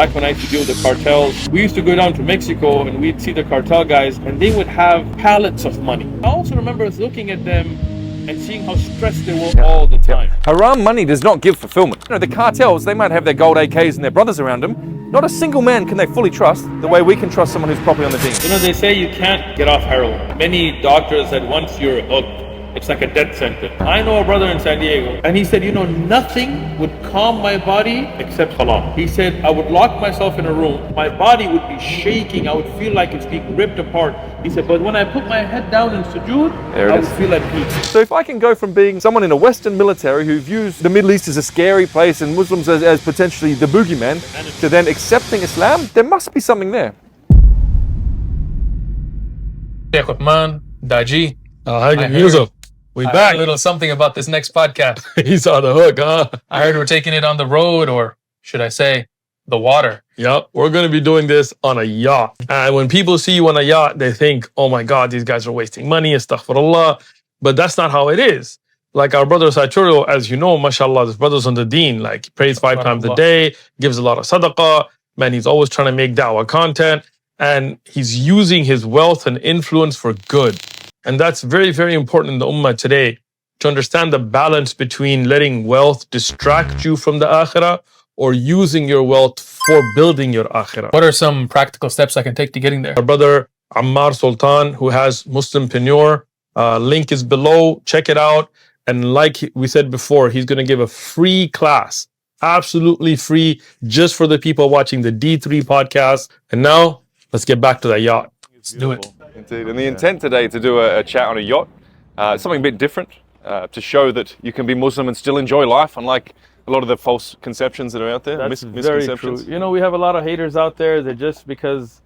Back when I used to deal with the cartels, we used to go down to Mexico and we'd see the cartel guys and they would have pallets of money. I also remember looking at them and seeing how stressed they were all the time. Haram money does not give fulfillment. You know, the cartels, they might have their gold AKs and their brothers around them. Not a single man can they fully trust the way we can trust someone who's properly on the deen. You know, they say you can't get off heroin. Many doctors said once you're hooked, it's like a death sentence. I know a brother in San Diego, and he said, you know, nothing would calm my body except halal. He said, I would lock myself in a room, my body would be shaking, I would feel like it's being ripped apart. He said, but when I put my head down in sujood, I would feel at peace. So if I can go from being someone in a Western military who views the Middle East as a scary place and Muslims as potentially the boogeyman, to then accepting Islam, there must be something there. Sheikh Uthman, Daji. Yusuf, we I back. heard a little something about this next podcast. He's on the hook, huh? I heard we're taking it on the road, or should I say, the water. Yep, we're going to be doing this on a yacht. And when people see you on a yacht, they think, oh my God, these guys are wasting money, astaghfirullah. But that's not how it is. Like our brother Saituro, as you know, mashallah, this brother's on the deen. Like, he prays 5 times a day, gives a lot of sadaqah. Man, he's always trying to make da'wah content. And he's using his wealth and influence for good. And that's very, very important in the ummah today, to understand the balance between letting wealth distract you from the akhirah or using your wealth for building your akhirah. What are some practical steps I can take to getting there? Our brother Ammar Sultan, who has Muslimpreneur, link is below, check it out. And like we said before, he's going to give a free class, absolutely free, just for the people watching the D3 podcast. And now, let's get back to that yacht. Let's do it. Indeed. And the intent today to do a chat on a yacht, something a bit different, to show that you can be Muslim and still enjoy life, unlike a lot of the false conceptions that are out there. That's very true. Misconceptions. You know, we have a lot of haters out there that just because,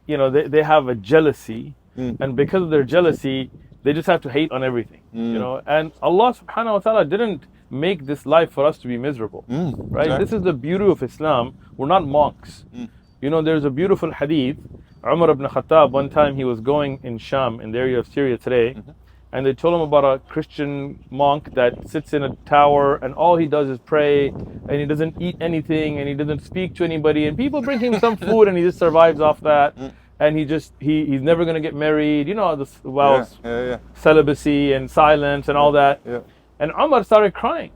you know, they have a jealousy, and because of their jealousy, they just have to hate on everything, you know. And Allah subhanahu wa ta'ala didn't make this life for us to be miserable, right? Exactly. This is the beauty of Islam. We're not monks. You know, there's a beautiful hadith. Umar ibn Khattab, one time he was going in Sham, in the area of Syria today, and they told him about a Christian monk that sits in a tower and all he does is pray, and he doesn't eat anything, and he doesn't speak to anybody, and people bring him some food and he just survives off that, and he's never going to get married, you know, celibacy and silence and all that. And Umar started crying,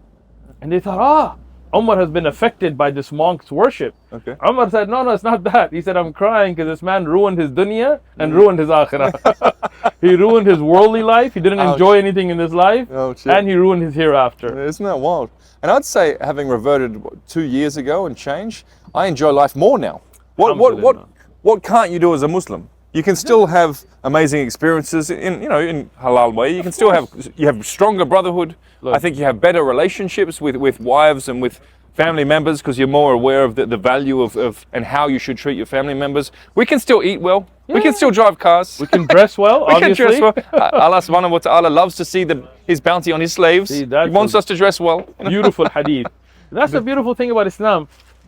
and they thought, Umar has been affected by this monk's worship. Umar said, no, it's not that. He said, I'm crying because this man ruined his dunya and ruined his akhirah. He ruined his worldly life. He didn't enjoy anything in this life. And he ruined his hereafter. Isn't that wild? And I'd say, having reverted 2 years ago and changed, I enjoy life more now. What can't you do as a Muslim? You can still have amazing experiences in halal way. You can still have stronger brotherhood. I think you have better relationships with wives and with family members because you're more aware of the value of and how you should treat your family members. We can still eat well. We can still drive cars. We can dress well, obviously. We can dress well. Allah subhanahu wa ta'ala loves to see his bounty on his slaves. He wants us to dress well. Beautiful hadith. That's the beautiful thing about Islam.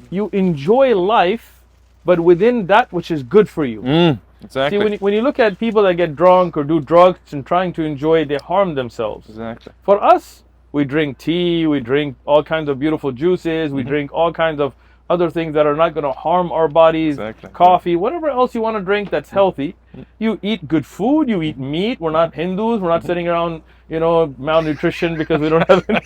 You enjoy life, but within that which is good for you. Exactly. See, when you look at people that get drunk or do drugs and trying to enjoy it, they harm themselves. Exactly. For us, we drink tea, we drink all kinds of beautiful juices, we drink all kinds of other things that are not going to harm our bodies, coffee, whatever else you want to drink that's healthy. You eat good food, you eat meat. We're not Hindus, we're not sitting around, you know, malnutrition because we don't have any.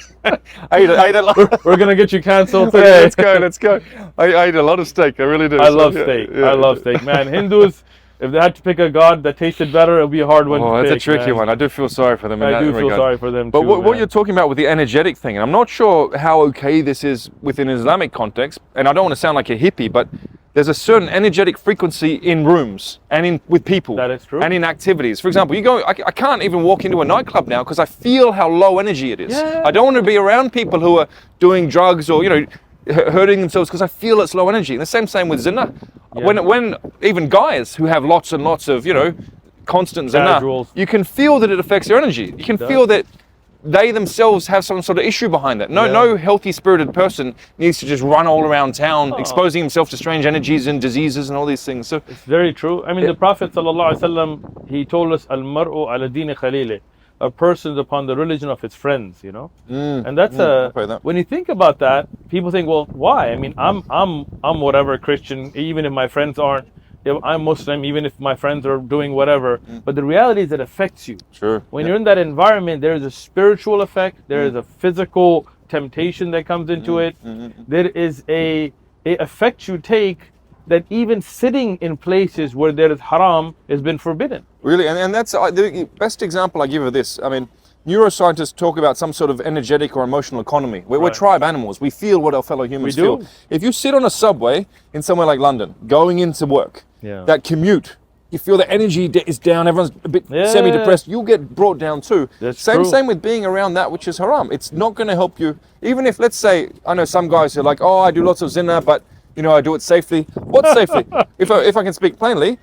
I ate a lot. We're going to get you canceled today. Let's go. I ate a lot of steak, I really do. I love steak. I love steak, man. Hindus, if they had to pick a god that tasted better, it'll be a hard one to pick. That's a tricky one. I do feel sorry for them in that regard. I do feel sorry for them too. But what you're talking about with the energetic thing, and I'm not sure how okay this is within an Islamic context, and I don't want to sound like a hippie, but there's a certain energetic frequency in rooms and with people. That is true. And in activities. For example, I can't even walk into a nightclub now because I feel how low energy it is. Yeah. I don't want to be around people who are doing drugs or, hurting themselves because I feel it's low energy. And the same with zina. When even guys who have lots and lots of, constant zina, you can feel that it affects their energy. You can feel that they themselves have some sort of issue behind that. No healthy spirited person needs to just run all around town exposing himself to strange energies and diseases and all these things. So it's very true. I mean, the Prophet ﷺ, he told us, Al-mar'u ala dini khalili. a person upon the religion of his friends, you know. And that's I'll pay that. when you think about that, people think, well, why? I mean, I'm whatever Christian, even if my friends aren't. If I'm Muslim, even if my friends are doing whatever. But the reality is it affects you. Sure. When you're in that environment, there is a spiritual effect. There is a physical temptation that comes into it. There is a effect you take that even sitting in places where there is haram has been forbidden. Really, and that's the best example I give of this. I mean, neuroscientists talk about some sort of energetic or emotional economy. We're tribe animals. We feel what our fellow humans feel. If you sit on a subway in somewhere like London, going into work, that commute, you feel the energy is down, everyone's a bit semi-depressed, you'll get brought down too. Same with being around that which is haram. It's not going to help you, even if, let's say, I know some guys who are like, oh, I do lots of zina, but you know, I do it safely. What safely? If I can speak plainly,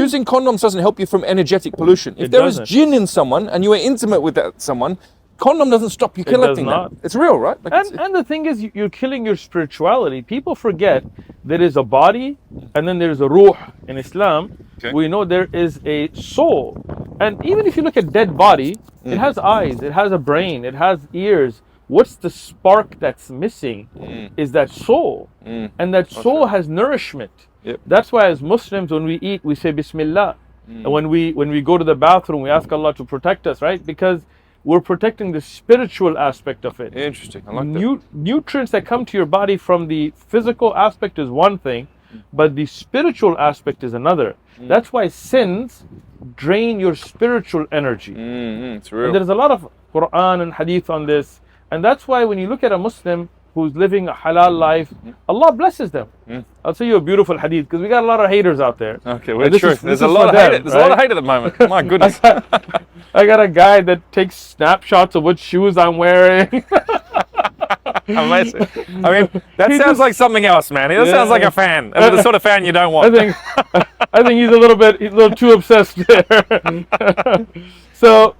using condoms doesn't help you from energetic pollution. If there is jinn in someone and you are intimate with that someone, condom doesn't stop you collecting that. It's real, right? Like and the thing is, you're killing your spirituality. People forget there is a body and then there's a ruh in Islam. We know there is a soul. And even if you look at dead body, it has eyes, it has a brain, it has ears. What's the spark that's missing is that soul. And that soul has nourishment. That's why as Muslims, when we eat, we say Bismillah. And when we go to the bathroom, we ask Allah to protect us, right? Because we're protecting the spiritual aspect of it. Interesting. I like that. Nutrients that come to your body from the physical aspect is one thing, but the spiritual aspect is another. That's why sins drain your spiritual energy. It's real. And there's a lot of Quran and Hadith on this. And that's why when you look at a Muslim who's living a halal life, Allah blesses them. I'll tell you a beautiful hadith, because we got a lot of haters out there. Okay, well, true. There's a lot of hate. There's a lot of hate at the moment. My goodness. I got a guy that takes snapshots of what shoes I'm wearing. Amazing. I mean, that sounds like something else, man. That sounds like a fan. The sort of fan you don't want. I think he's a little too obsessed there. So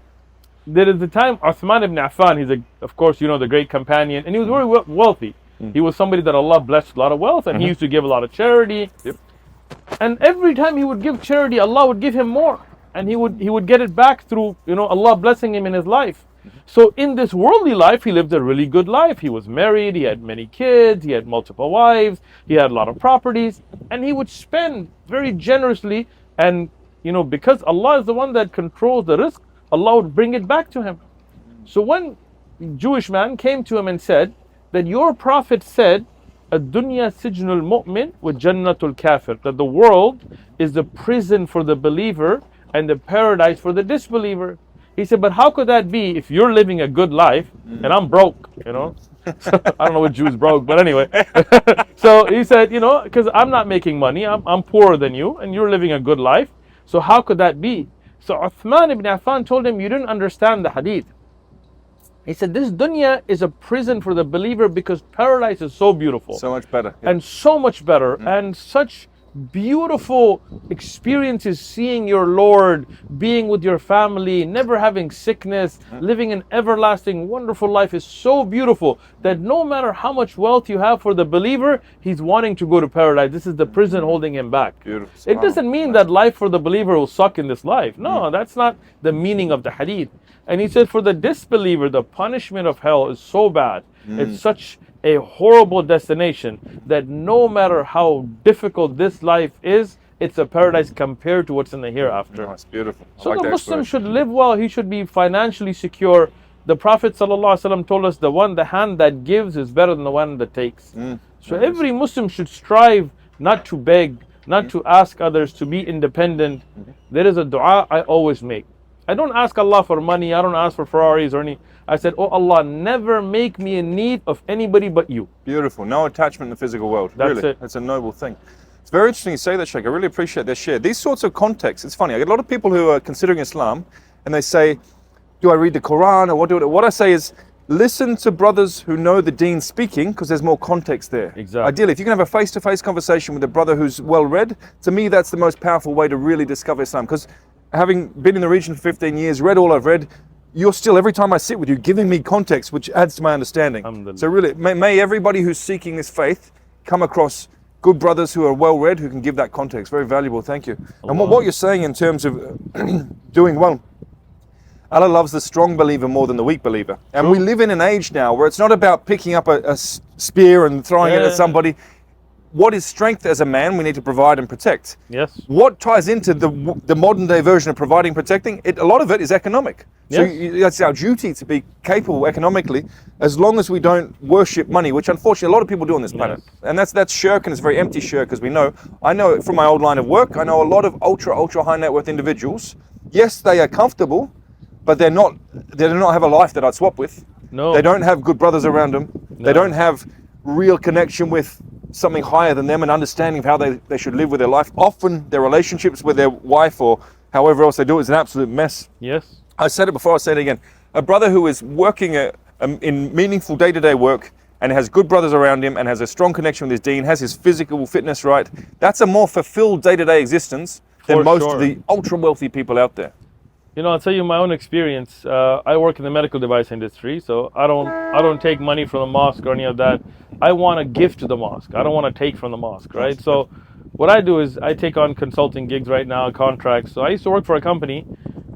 there is the time Uthman ibn Affan, he's of course, you know, the great companion, and he was very wealthy. He was somebody that Allah blessed with a lot of wealth, and he used to give a lot of charity. And every time he would give charity, Allah would give him more, and he would get it back through, you know, Allah blessing him in his life. So in this worldly life, he lived a really good life. He was married, he had many kids, he had multiple wives, he had a lot of properties, and he would spend very generously. And you know, because Allah is the one that controls the rizq, Allah would bring it back to him. So one Jewish man came to him and said that your prophet said, "Ad-dunya sijnul mu'min wa jannatul kafir," that the world is the prison for the believer and the paradise for the disbeliever. He said, but how could that be if you're living a good life and I'm broke, you know? I don't know what Jews broke, but anyway. So he said, you know, because I'm not making money, I'm poorer than you, and you're living a good life. So how could that be? So Uthman ibn Affan told him, you didn't understand the hadith. He said, this dunya is a prison for the believer because paradise is so beautiful. So much better. And so much better. And such beautiful experiences, seeing your Lord, being with your family, never having sickness, living an everlasting, wonderful life is so beautiful that no matter how much wealth you have, for the believer, he's wanting to go to paradise. This is the prison holding him back. Beautiful. It doesn't mean that life for the believer will suck in this life. No, that's not the meaning of the hadith. And he said, for the disbeliever, the punishment of hell is so bad. It's such a horrible destination that no matter how difficult this life is, it's a paradise compared to what's in the hereafter. Oh, it's beautiful. So the Muslim should live well. He should be financially secure. The Prophet ﷺ told us the hand that gives is better than the one that takes. So every Muslim should strive not to beg, not to ask others, to be independent. There is a dua I always make. I don't ask Allah for money. I don't ask for Ferraris or any. I said, oh Allah, never make me in need of anybody but you. Beautiful. No attachment in the physical world. That's really. it. That's a noble thing. It's very interesting you say that, Sheikh. I really appreciate their share. These sorts of contexts, it's funny. I get a lot of people who are considering Islam and they say, do I read the Quran or what do I do? What I say is, listen to brothers who know the deen speaking, because there's more context there. Exactly. Ideally, if you can have a face-to-face conversation with a brother who's well-read, to me that's the most powerful way to really discover Islam. Because having been in the region for 15 years, read all I've read, you're still, every time I sit with you, giving me context, which adds to my understanding. So really, may everybody who's seeking this faith come across good brothers who are well-read, who can give that context. Very valuable, thank you. And what you're saying in terms of doing well, Allah loves the strong believer more than the weak believer. And we live in an age now where it's not about picking up a spear and throwing it at somebody. What is strength as a man? We need to provide and protect. Yes. What ties into the modern day version of providing, protecting? A lot of it is economic. So that's our duty to be capable economically, as long as we don't worship money, which unfortunately a lot of people do on this planet. And that's shirk, and it's very empty shirk, as we know. I know it from my old line of work. I know a lot of ultra high net worth individuals. Yes, they are comfortable, but they do not have a life that I'd swap with. No. They don't have good brothers around them. No. They don't have real connection with something higher than them and understanding of how they should live with their life. Often their relationships with their wife or however else they do it is an absolute mess. Yes. I said it before, I'll say it again. A brother who is working in meaningful day-to-day work and has good brothers around him and has a strong connection with his deen, has his physical fitness right, that's a more fulfilled day-to-day existence than most of the ultra-wealthy people out there. You know, I'll tell you my own experience. I work in the medical device industry, so I don't take money from the mosque or any of that. I want to give to the mosque. I don't want to take from the mosque, right? So what I do is I take on consulting gigs right now, contracts. So I used to work for a company.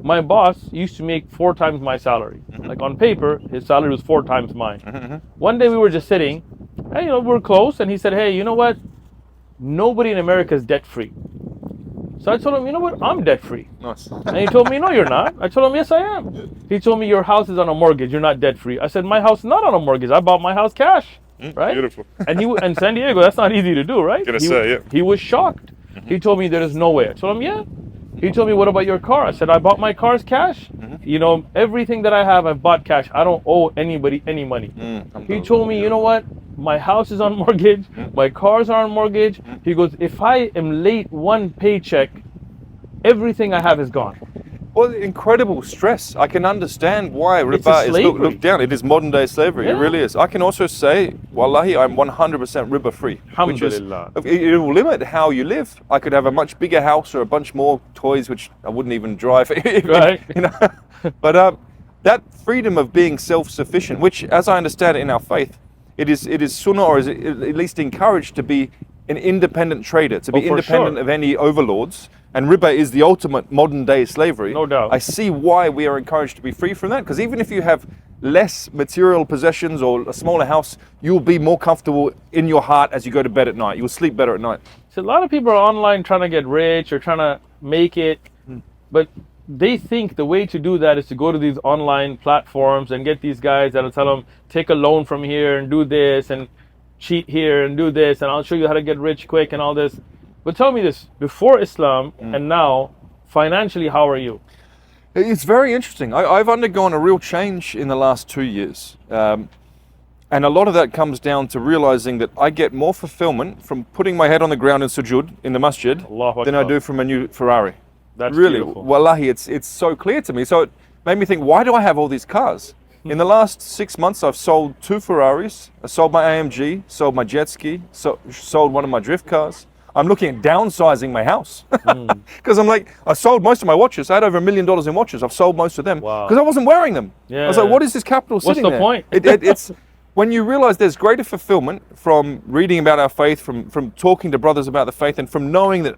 My boss used to make 4 times my salary. Like on paper, his salary was 4 times mine. One day we were just sitting, and we're close, and he said, "Hey, you know what? Nobody in America is debt free." So I told him, "You know what? I'm debt free." Nice. And he told me, "No, you're not." I told him, "Yes, I am." He told me, "Your house is on a mortgage. You're not debt free." I said, "My house is not on a mortgage. I bought my house cash." Right? Beautiful. And in San Diego, that's not easy to do, right? He was shocked. He told me, "There is no way." I told him, "Yeah." He told me, "What about your car?" I said, "I bought my car's cash. Everything that I have, I've bought cash. I don't owe anybody any money." He told me, "You know what? My house is on mortgage. My cars are on mortgage." He goes, "If I am late one paycheck, everything I have is gone." Well, incredible stress. I can understand why riba is looked down. It is modern day slavery. It really is. I can also say, wallahi, I'm 100% riba free. Alhamdulillah. It will limit how you live. I could have a much bigger house or a bunch more toys, which I wouldn't even drive. Right. But that freedom of being self-sufficient, which, as I understand it in our faith, it is sunnah, or is at least encouraged to be an independent trader, to be independent of any overlords. And riba is the ultimate modern day slavery. No doubt. I see why we are encouraged to be free from that, because even if you have less material possessions or a smaller house, you'll be more comfortable in your heart as you go to bed at night. You'll sleep better at night. So a lot of people are online trying to get rich or trying to make it, but they think the way to do that is to go to these online platforms and get these guys that'll tell them, take a loan from here and do this and cheat here and do this and I'll show you how to get rich quick and all this. But tell me this, before Islam and now, financially, how are you? It's very interesting. I've undergone a real change in the last 2 years. And a lot of that comes down to realizing that I get more fulfillment from putting my head on the ground in sujood in the masjid than I do from a new Ferrari. That's really, beautiful. Wallahi, it's so clear to me. So it made me think, why do I have all these cars? In the last 6 months, I've sold 2 Ferraris. I sold my AMG, sold my jet ski, sold one of my drift cars. I'm looking at downsizing my house because I'm like, I sold most of my watches. I had over $1 million in watches. I've sold most of them because I wasn't wearing them. I was like, what is this capital sitting there? What's the point? It's when you realize there's greater fulfillment from reading about our faith, from talking to brothers about the faith, and from knowing that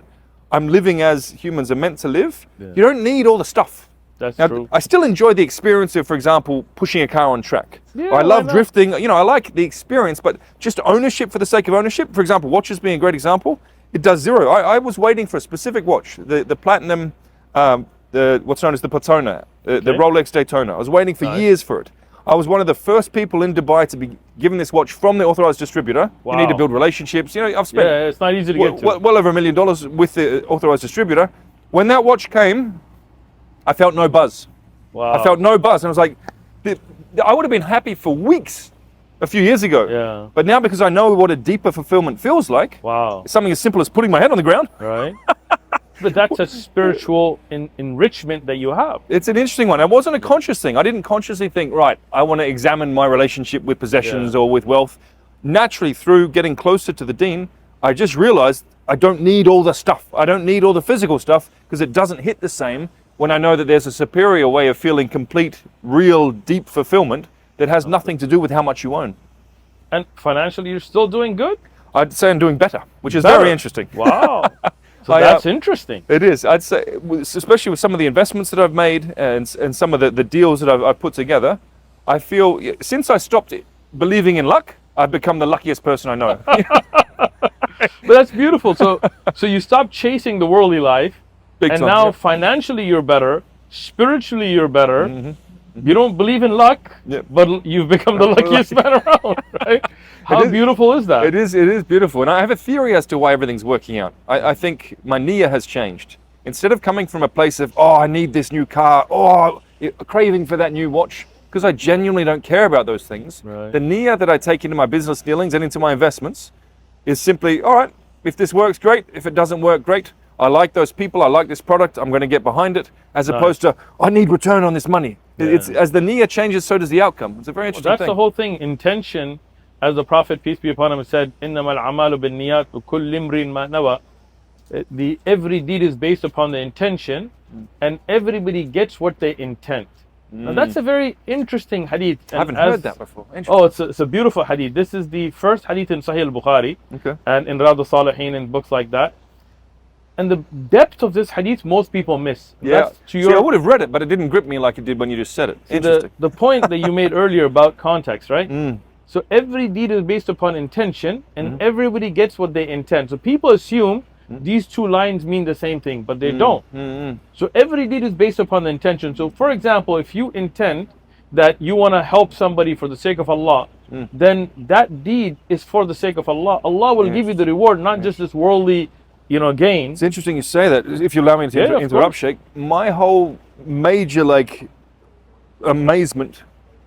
I'm living as humans are meant to live. You don't need all the stuff. That's now, true. I still enjoy the experience of, for example, pushing a car on track. Yeah, I love drifting. I like the experience, but just ownership for the sake of ownership. For example, watches being a great example. It does zero. I was waiting for a specific watch, the platinum, what's known as the Platona, the Rolex Daytona. I was waiting for years for it. I was one of the first people in Dubai to be given this watch from the authorized distributor. You need to build relationships. I've spent it's not easy to get to. well over $1 million with the authorized distributor. When that watch came, I felt no buzz. Wow. I felt no buzz, and I was like, I would have been happy for weeks a few years ago. Yeah. But now, because I know what a deeper fulfillment feels like, it's something as simple as putting my head on the ground. Right. But that's a spiritual enrichment that you have. It's an interesting one. It wasn't a conscious thing. I didn't consciously think, right, I want to examine my relationship with possessions or with wealth. Naturally, through getting closer to the deen, I just realized I don't need all the stuff. I don't need all the physical stuff because it doesn't hit the same when I know that there's a superior way of feeling complete, real, deep fulfillment that has nothing to do with how much you own. And financially, you're still doing good? I'd say I'm doing better, which is very interesting. Wow. So that's interesting. It is. I'd say, especially with some of the investments that I've made and some of the deals that I've put together, I feel since I stopped believing in luck, I've become the luckiest person I know. But that's beautiful. So you stop chasing the worldly life, and now financially you're better, spiritually you're better. You don't believe in luck, but you've become the luckiest man around, right? How beautiful is that? It is beautiful. And I have a theory as to why everything's working out. I think my Niyah has changed. Instead of coming from a place of, oh, I need this new car, oh, craving for that new watch, because I genuinely don't care about those things. Right. The Niyah that I take into my business dealings and into my investments is simply, all right, if this works, great. If it doesn't work, great. I like those people, I like this product, I'm going to get behind it, as opposed to, I need return on this money. It's, as the Niyah changes, so does the outcome. It's a very interesting thing. That's the whole thing. Intention, as the Prophet, peace be upon him, said, إِنَّمَا الْعَمَالُ بِالنِّيَّاتِ وَكُلِّ امْرِئٍ مَا نَوَى. Every deed is based upon the intention, and everybody gets what they intend. Now that's a very interesting hadith. I haven't heard that before. Oh, it's a beautiful hadith. This is the first hadith in Sahih al-Bukhari, and in Riyadh al-Salihin and books like that. And the depth of this hadith, most people miss. Yeah. See, I would have read it, but it didn't grip me like it did when you just said it. Interesting. The point that you made earlier about context, right? So every deed is based upon intention, and everybody gets what they intend. So people assume these two lines mean the same thing, but they don't. So every deed is based upon the intention. So for example, if you intend that you want to help somebody for the sake of Allah, then that deed is for the sake of Allah. Allah will give you the reward, not just this worldly gain. It's interesting you say that. If you allow me to interrupt, Sheikh, my whole major amazement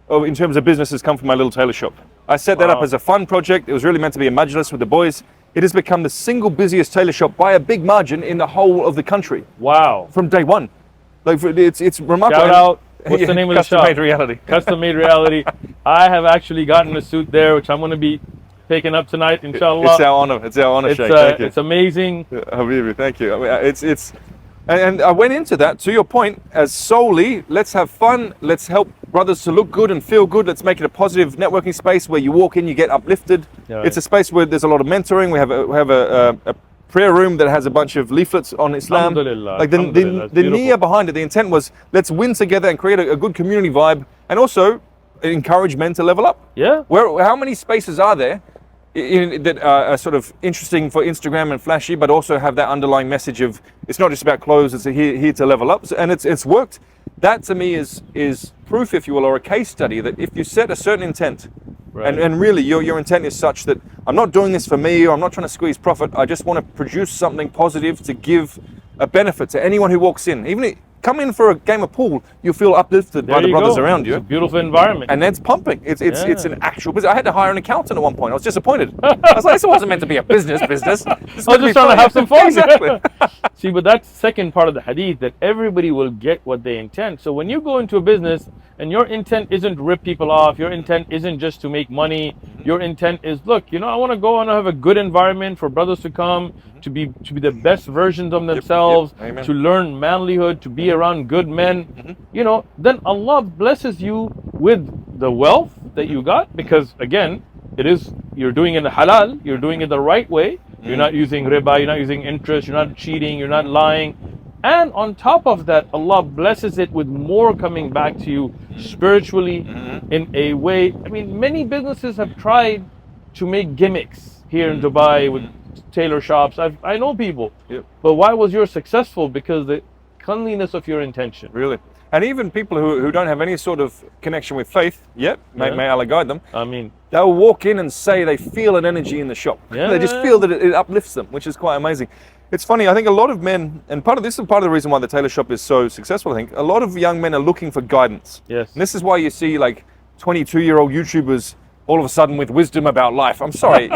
in terms of business has come from my little tailor shop. I set that up as a fun project. It was really meant to be a majlis with the boys. It has become the single busiest tailor shop by a big margin in the whole of the country. Wow. From day one. Like it's remarkable. Shout out. What's the name of the shop? Custom Made Reality. Custom Made Reality. I have actually gotten a suit there, which I'm going to be picking up tonight, inshallah. It's our honor. It's our honor, Sheikh. Thank you. It's amazing. Habibi, thank you. I mean, and I went into that, to your point, as solely, let's have fun, let's help brothers to look good and feel good, let's make it a positive networking space where you walk in, you get uplifted. Right. It's a space where there's a lot of mentoring. We have a prayer room that has a bunch of leaflets on Islam. Alhamdulillah. Like the Niyah behind it, the intent was, let's win together and create a good community vibe, and also encourage men to level up. Yeah. How many spaces are there that are sort of interesting for Instagram and flashy, but also have that underlying message of it's not just about clothes, it's here to level up, and it's worked. That to me is proof, if you will, or a case study that if you set a certain intent, and really your intent is such that I'm not doing this for me, or I'm not trying to squeeze profit, I just want to produce something positive to give a benefit to anyone who walks in. Even come in for a game of pool, you feel uplifted by the brothers around you. It's a beautiful environment. And that's pumping. It's an actual business. I had to hire an accountant at one point. I was disappointed. I was like, this wasn't meant to be a business. I was just trying to have some fun. Exactly. See, but that's the second part of the hadith, that everybody will get what they intend. So when you go into a business and your intent isn't to rip people off, your intent isn't just to make money, your intent is, look, I want to go and have a good environment for brothers to come, to be the best versions of themselves, to learn manlyhood, to be around good men, then Allah blesses you with the wealth that you got, because again, you're doing it halal, you're doing it the right way, you're not using riba, you're not using interest, you're not cheating, you're not lying. And on top of that, Allah blesses it with more coming back to you spiritually in a way. I mean, many businesses have tried to make gimmicks here in Dubai with tailor shops. I know people. But why was yours successful? Because the cleanliness of your intention. Really. And even people who don't have any sort of connection with faith yet, may Allah guide them. I mean, they'll walk in and say they feel an energy in the shop. They just feel that it uplifts them, which is quite amazing. It's funny, I think a lot of men, and this is part of the reason why the tailor shop is so successful, I think, a lot of young men are looking for guidance. Yes. And this is why you see like 22-year-old YouTubers all of a sudden with wisdom about life. I'm sorry,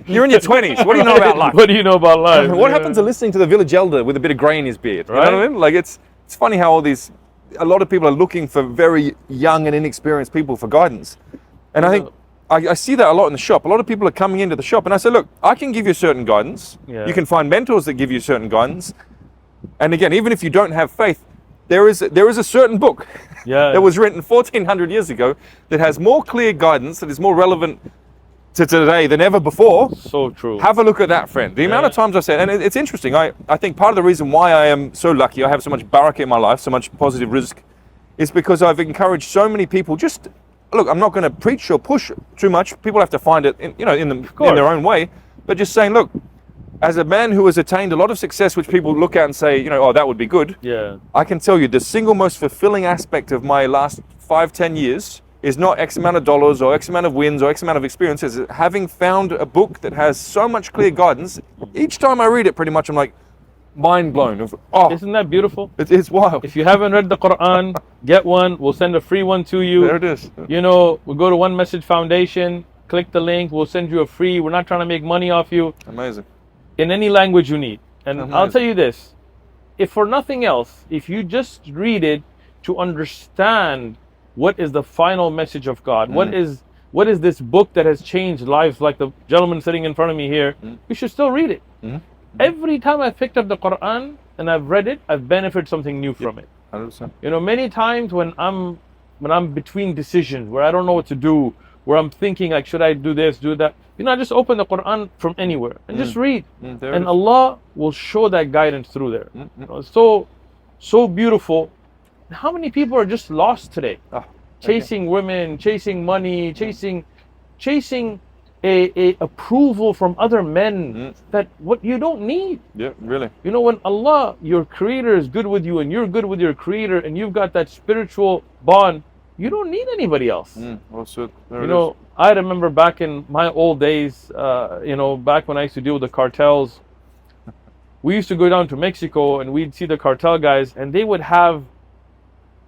you're in your 20s. What do you know about life? What do you know about life? What happened to listening to the village elder with a bit of grey in his beard? Right? You know what I mean? Like it's funny how a lot of people are looking for very young and inexperienced people for guidance. And I think I see that a lot in the shop. A lot of people are coming into the shop and I say, look, I can give you certain guidance. You can find mentors that give you certain guidance. And again, even if you don't have faith, there is a certain book that was written 1400 years ago that has more clear guidance, that is more relevant to today than ever before. So true. Have a look at that, friend. The amount of times I said, and it's interesting, I think part of the reason why I am so lucky, I have so much barakah in my life, so much positive rizq, is because I've encouraged so many people. Just look, I'm not going to preach or push too much. People have to find it, in their own way. But just saying, look, as a man who has attained a lot of success, which people look at and say, oh, that would be good. Yeah. I can tell you the single most fulfilling aspect of my last 5-10 years is not X amount of dollars or X amount of wins or X amount of experiences. Having found a book that has so much clear guidance, each time I read it, pretty much I'm like, mind blown. Isn't that beautiful? It's wild. If you haven't read the Quran, get one. We'll send a free one to you. There it is. We'll go to One Message Foundation, click the link, we'll send you a free. We're not trying to make money off you. Amazing. In any language you need. And Amazing. I'll tell you this, if for nothing else, if you just read it to understand what is the final message of God, what is this book that has changed lives, like the gentleman sitting in front of me here, you should still read it. Every time I've picked up the Quran and I've read it, I've benefited something new from it. 100%. Many times when I'm between decisions, where I don't know what to do, where I'm thinking like, should I do this, do that? I just open the Quran from anywhere and just read. And Allah will show that guidance through there. It's so beautiful. How many people are just lost today? Chasing women, chasing money, chasing a approval from other men that what you don't need. Yeah, really. When Allah, your creator, is good with you and you're good with your creator and you've got that spiritual bond, you don't need anybody else. I remember back in my old days, back when I used to deal with the cartels, we used to go down to Mexico and we'd see the cartel guys and they would have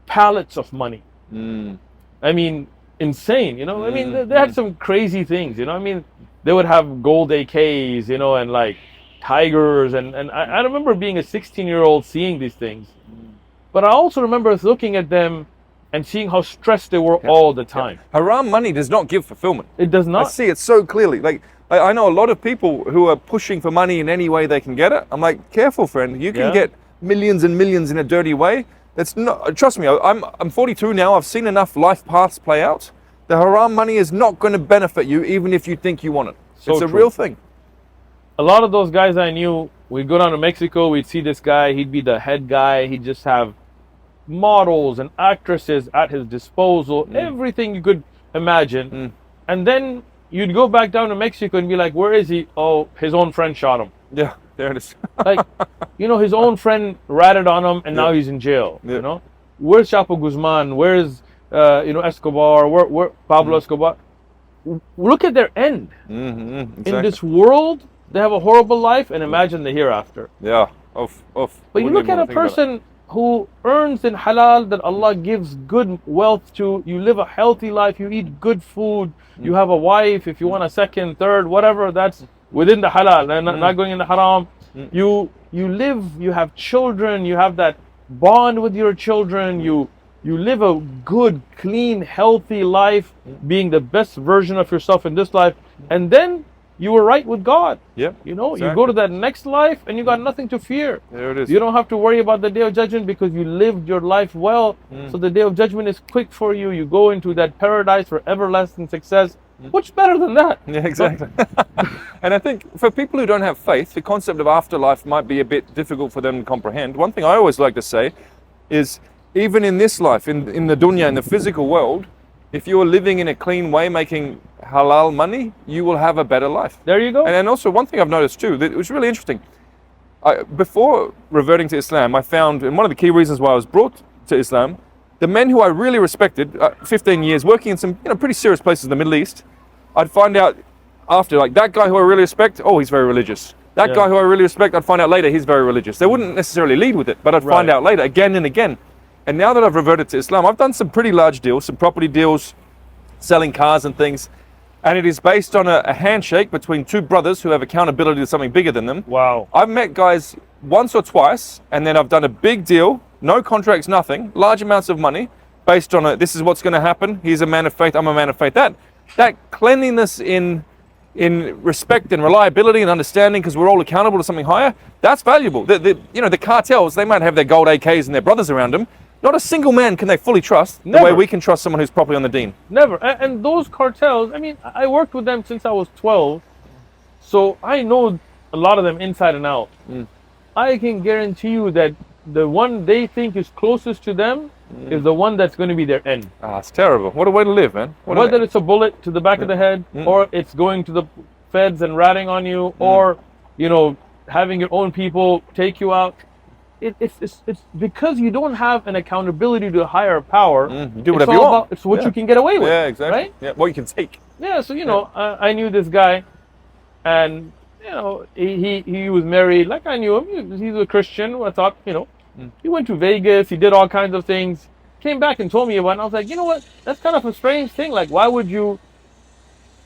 pallets of money. I mean, insane, I mean, they had some crazy things, they would have gold AKs, and like tigers. And I remember being a 16-year-old seeing these things. But I also remember looking at them and seeing how stressed they were all the time. Haram money does not give fulfillment. It does not. I see it so clearly. Like, I know a lot of people who are pushing for money in any way they can get it. I'm like, careful, friend. You can get millions and millions in a dirty way. That's not, trust me, I'm 42 now. I've seen enough life paths play out. The haram money is not going to benefit you even if you think you want it. It's a real thing. A lot of those guys I knew, we'd go down to Mexico, we'd see this guy, he'd be the head guy, he'd just have models and actresses at his disposal, everything you could imagine. And then you'd go back down to Mexico and be like, where is he? Oh, his own friend shot him. Yeah, there it is. Like, his own friend ratted on him and now he's in jail. Where's Chapo Guzman? Where's Escobar? Where Pablo Escobar? Look at their end. Exactly. In this world, they have a horrible life, and imagine the hereafter. Yeah. But you look at a person who earns in halal, that Allah gives good wealth to, you live a healthy life, you eat good food, you have a wife, if you want a second, third, whatever, that's within the halal, and not going in the haram. You live, you have children, you have that bond with your children, you live a good, clean, healthy life, being the best version of yourself in this life, and then you were right with God. Yeah. You go to that next life and you got nothing to fear. There it is. You don't have to worry about the day of judgment because you lived your life well. So the day of judgment is quick for you. You go into that paradise for everlasting success. What's better than that? Yeah, exactly. And I think for people who don't have faith, the concept of afterlife might be a bit difficult for them to comprehend. One thing I always like to say is, even in this life, in the dunya, in the physical world, if you're living in a clean way, making halal money, you will have a better life. There you go. And also one thing I've noticed too, that it was really interesting. Before reverting to Islam, I found, and one of the key reasons why I was brought to Islam, the men who I really respected, 15 years working in some pretty serious places in the Middle East, I'd find out after, like, that guy who I really respect, oh, he's very religious. That guy who I really respect, I'd find out later he's very religious. They wouldn't necessarily lead with it, but I'd find out later, again and again. And now that I've reverted to Islam, I've done some pretty large deals, some property deals, selling cars and things. And it is based on a handshake between two brothers who have accountability to something bigger than them. Wow. I've met guys once or twice, and then I've done a big deal, no contracts, nothing, large amounts of money, based on this is what's going to happen. He's a man of faith, I'm a man of faith. That cleanliness in respect and reliability and understanding, because we're all accountable to something higher, that's valuable. The cartels, they might have their gold AKs and their brothers around them, Not a single man can they fully trust the Never. way we can trust someone who's properly on the deen. Never. And those cartels, I mean, I worked with them since I was 12, so I know a lot of them inside and out. I can guarantee you that the one they think is closest to them is the one that's going to be their end. Ah, it's terrible. What a way to live, man. Whether it's a bullet to the back of the head, or it's going to the feds and ratting on you, or, you know, having your own people take you out. It's because you don't have an accountability to a higher power. You do whatever you want. It's what you can get away with. Yeah, exactly. Right? Yeah, what you can take. Yeah, so, you know, I knew this guy, and, you know, he was married, like I knew him. He's a Christian. I thought, you know, he went to Vegas, he did all kinds of things, came back and told me about it, and I was like, you know what, that's kind of a strange thing. Like, why would you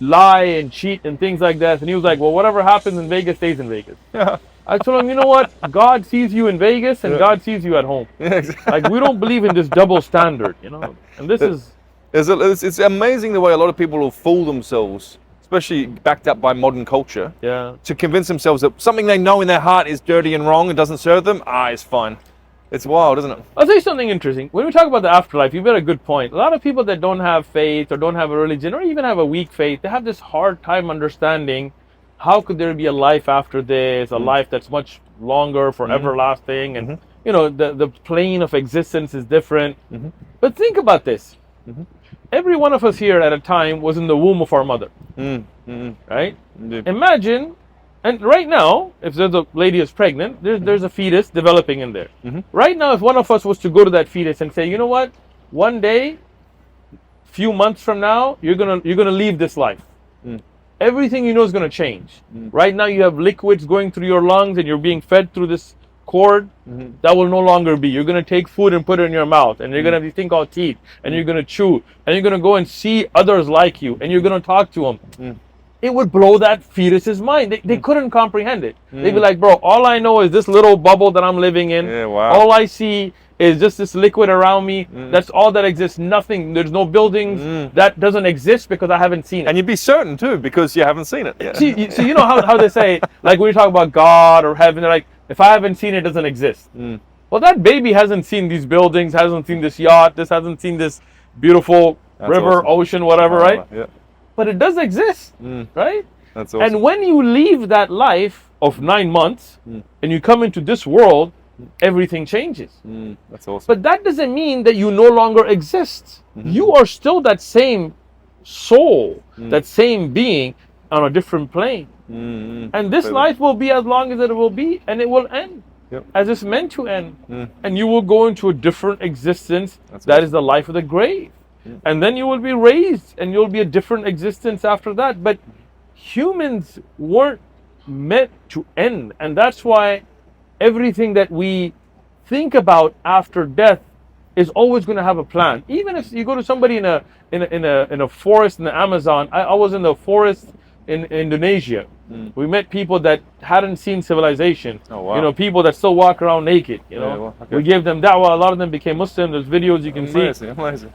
lie and cheat and things like that? And he was like, well, whatever happens in Vegas stays in Vegas. Yeah. I told him, you know what, God sees you in Vegas and God sees you at home. Yeah, exactly. Like, we don't believe in this double standard, you know. And this is... It's amazing the way a lot of people will fool themselves, especially backed up by modern culture, to convince themselves that something they know in their heart is dirty and wrong and doesn't serve them. It's fine. It's wild, isn't it? I'll tell you something interesting. When we talk about the afterlife, you've got a good point. A lot of people that don't have faith or don't have a religion or even have a weak faith, they have this hard time understanding how could there be a life after this, a life that's much longer, for everlasting, and you know, the plane of existence is different. But think about this. Every one of us here at a time was in the womb of our mother. Right? Indeed. Imagine, and right now, if there's a lady is pregnant, there's a fetus developing in there. Right now, if one of us was to go to that fetus and say, you know what, one day, few months from now, you're gonna leave this life. Everything you know is gonna change. Right now, you have liquids going through your lungs, and you're being fed through this cord. That will no longer be. You're gonna take food and put it in your mouth, and you're gonna have this thing called teeth, and you're gonna chew, and you're gonna go and see others like you, and you're gonna talk to them. It would blow that fetus's mind. They couldn't comprehend it. They'd be like, bro, all I know is this little bubble that I'm living in. Yeah, wow. All I see is just this liquid around me. That's all that exists. Nothing. There's no buildings. That doesn't exist because I haven't seen it. And you'd be certain too, because you haven't seen it. Yeah. See, you know how they say, like when you talk about God or heaven, they're like, if I haven't seen it, it doesn't exist. Well, that baby hasn't seen these buildings, hasn't seen this yacht, hasn't seen this beautiful river, awesome. ocean, whatever, right? Yeah. But it does exist, right? That's awesome. And when you leave that life of 9 months and you come into this world, everything changes. That's awesome. But that doesn't mean that you no longer exist. You are still that same soul, that same being on a different plane. And this life will be as long as it will be, and it will end as it's meant to end. And you will go into a different existence. That is the life of the grave. And then you will be raised, and you'll be a different existence after that. But humans weren't meant to end, and that's why everything that we think about after death is always going to have a plan. Even if you go to somebody in a forest in the Amazon. I was in the forest in Indonesia. We met people that hadn't seen civilization. Oh, wow. You know, people that still walk around naked. You know, well, okay. We gave them dawah. A lot of them became Muslim. There's videos you can see. Amazing.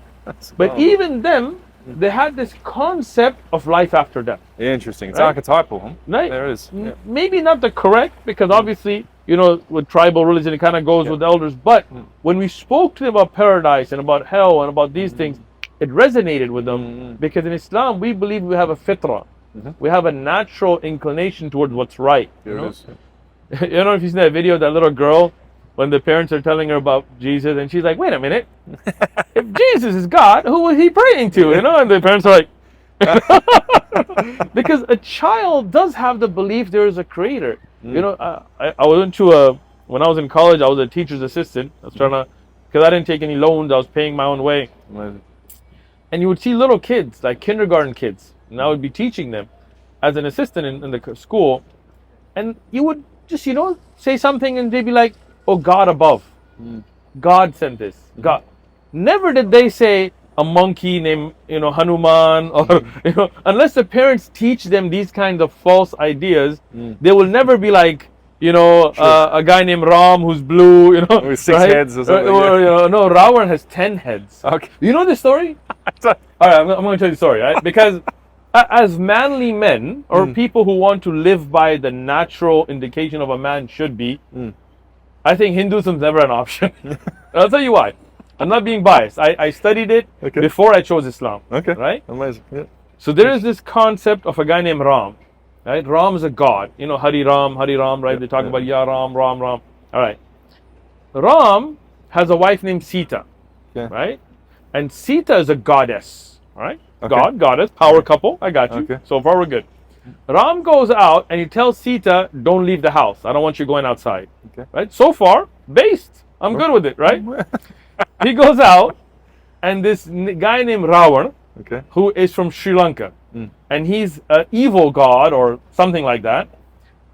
But even them, they had this concept of life after death. Yeah, interesting. It's Right? archetypal, huh? Right? There it is. Yeah. Maybe not the correct, because obviously, you know, with tribal religion, it kind of goes with elders. But when we spoke to them about paradise and about hell and about these things, it resonated with them. Because in Islam, we believe we have a fitrah. We have a natural inclination towards what's right. There You know? it is. You don't know if you've seen that video of that little girl when the parents are telling her about Jesus, and she's like, wait a minute. If Jesus is God, who was he praying to? You know, and the parents are like, because a child does have the belief there is a creator. You know, I went to when I was in college, I was a teacher's assistant. I was trying to, because I didn't take any loans, I was paying my own way. Amazing. And you would see little kids, like kindergarten kids, and I would be teaching them as an assistant in the school. And you would just, you know, say something and they'd be like, oh, God above. God sent this. God. Never did they say a monkey named, you know, Hanuman, or, you know, unless the parents teach them these kinds of false ideas, they will never be like, you know, a guy named Ram who's blue, you know. With 6 heads or something. Or, you know, no, Ravan has 10 heads. Okay. You know this story? All right, I'm going to tell you the story, right? Because as manly men, or people who want to live by the natural indication of a man should be, I think Hinduism is never an option. And I'll tell you why. I'm not being biased. I studied it Okay. before I chose Islam. Okay. Right? Amazing. Yeah. So there is this concept of a guy named Ram. Right? Ram is a god. You know, Hari Ram, right? They talk about Ya Ram, Ram. All right. Ram has a wife named Sita. Okay. Right? And Sita is a goddess. Right? Okay. God, goddess, power couple. I got you. Okay. So far we're good. Ram goes out and he tells Sita, don't leave the house. I don't want you going outside. Okay. Right? So far, based. I'm good with it, right? He goes out and this guy named Ravana, Okay. who is from Sri Lanka, and he's an evil god or something like that.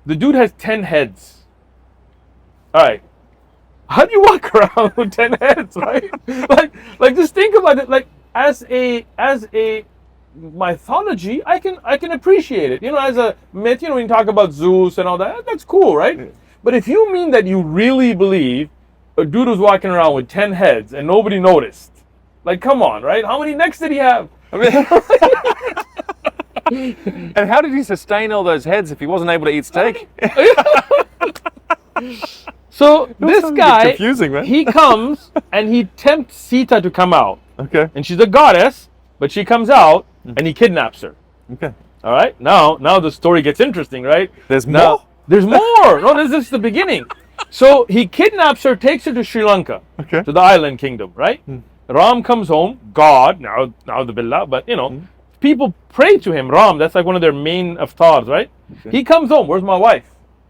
The dude has 10 heads. All right. How do you walk around with 10 heads, right? like just think about it. Like as a mythology, I can appreciate it. You know, as a myth, you know, when you talk about Zeus and all that, that's cool, right? Yeah. But if you mean that you really believe a dude was walking around with 10 heads and nobody noticed, like, come on, right? How many necks did he have? I mean, and how did he sustain all those heads if he wasn't able to eat steak? So this guy, confusing, man. he comes and he tempts Sita to come out. Okay. And she's a goddess, but she comes out and he kidnaps her. Okay. All right. Now the story gets interesting, right? There's now, more? There's more. No, this is the beginning. So he kidnaps her, takes her to Sri Lanka, Okay. to the island kingdom, right? Ram comes home, God, now the billah, but you know, people pray to him, Ram, that's like one of their main avatars, right? Okay. He comes home, where's my wife?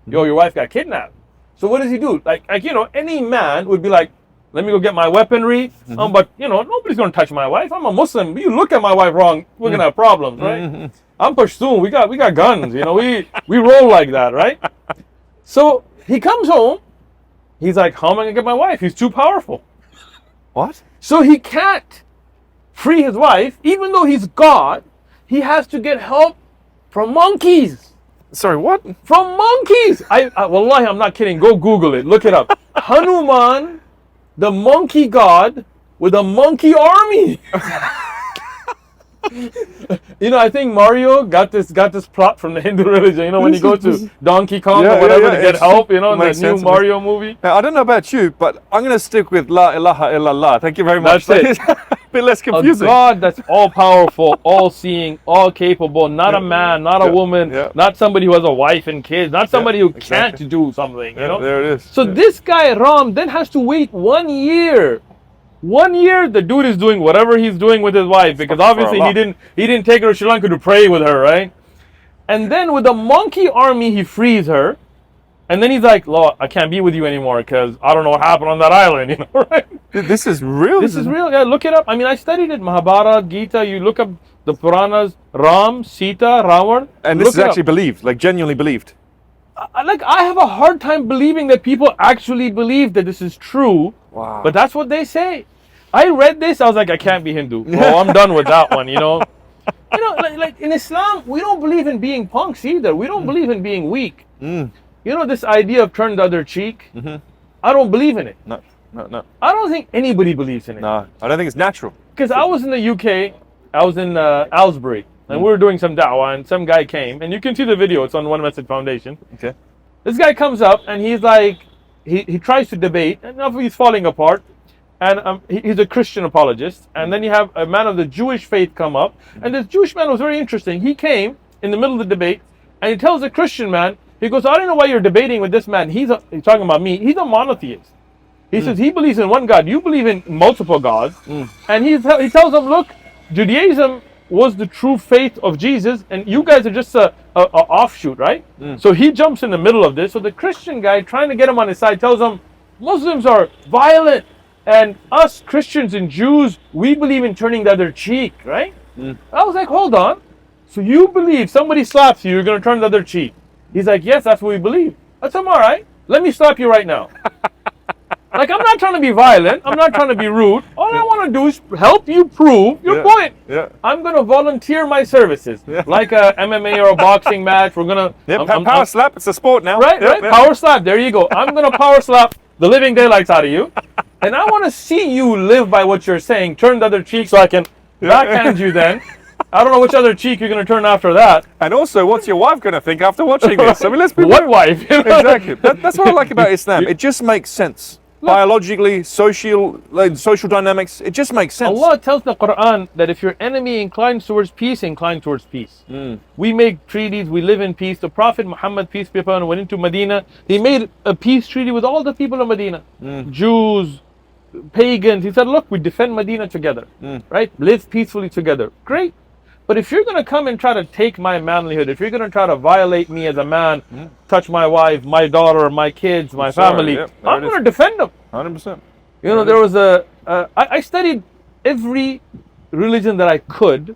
Yo, your wife got kidnapped. So what does he do? Like you know, any man would be like, let me go get my weaponry, but you know, nobody's gonna touch my wife. I'm a Muslim. You look at my wife wrong, we're gonna have problems, right? I'm Pashtun, we got guns, you know, we roll like that, right? So he comes home, he's like, how am I gonna get my wife? He's too powerful. What? So he can't free his wife, even though he's God. He has to get help from monkeys. Sorry, what? From monkeys. Wallahi, I'm not kidding. Go Google it. Look it up. Hanuman, the monkey god, with a monkey army. You know, I think Mario got this plot from the Hindu religion. You know, when you go to Donkey Kong or whatever to get help, you know, in the new Mario movie. Now, I don't know about you, but I'm going to stick with La ilaha illallah. Thank you very much. That's it. A bit less confusing. A God that's all powerful, all seeing, all capable, not a man, not a woman, not somebody who has a wife and kids, not somebody who can't do something, you know? There it is. So this guy, Ram, then has to wait 1 year. 1 year, the dude is doing whatever he's doing with his wife, because obviously he didn't take her to Sri Lanka to pray with her, right? And then with the monkey army, he frees her, and then he's like, "Lord, I can't be with you anymore because I don't know what happened on that island," you know, right? This is real. This is real. Yeah, look it up. I mean, I studied it, Mahabharata, Gita. You look up the Puranas, Ram, Sita, Ravan. And this is actually believed, like genuinely believed. I have a hard time believing that people actually believe that this is true. Wow. But that's what they say. I read this, I was like, I can't be Hindu. Oh, I'm done with that one, you know. You know, like in Islam, we don't believe in being punks either. We don't believe in being weak. You know, this idea of turn the other cheek, I don't believe in it. No. I don't think anybody believes in it. No, I don't think it's natural. Because I was in the UK, I was in Aylesbury, and we were doing some da'wah, and some guy came, and you can see the video, it's on One Message Foundation. Okay. This guy comes up, and he's like, he tries to debate, and now he's falling apart. And he's a Christian apologist. And then you have a man of the Jewish faith come up. And this Jewish man was very interesting. He came in the middle of the debate, and he tells the Christian man, he goes, I don't know why you're debating with this man. He's talking about me. He's a monotheist. He says he believes in one God. You believe in multiple gods. And he tells them, look, Judaism was the true faith of Jesus, and you guys are just a offshoot, right? So he jumps in the middle of this. So the Christian guy, trying to get him on his side, tells him, Muslims are violent. And us Christians and Jews, we believe in turning the other cheek, right? I was like, hold on. So you believe somebody slaps you, you're going to turn the other cheek? He's like, yes, that's what we believe. I said, all right, let me slap you right now. Like, I'm not trying to be violent. I'm not trying to be rude. All I want to do is help you prove your point. Yeah. I'm going to volunteer my services. Like a MMA or a boxing match. We're going to... power slap, it's a sport now. Right. Power slap, there you go. I'm going to power slap the living daylights out of you. And I want to see you live by what you're saying. Turn the other cheek so I can backhand you then. I don't know which other cheek you're going to turn after that. And also, what's your wife going to think after watching this? I mean, let's be what wife? Exactly. That's what I like about Islam. It just makes sense. biologically, social dynamics. It just makes sense. Allah tells the Quran that if your enemy inclines towards peace, incline towards peace. We make treaties, we live in peace. The Prophet Muhammad, peace be upon him, went into Medina. He made a peace treaty with all the people of Medina. Jews, pagans. He said, look, we defend Medina together, right? Live peacefully together. Great. But if you're going to come and try to take my manlyhood, if you're going to try to violate me as a man, touch my wife, my daughter, my kids, my family, I'm going to defend them. 100%. You know, there was I studied every religion that I could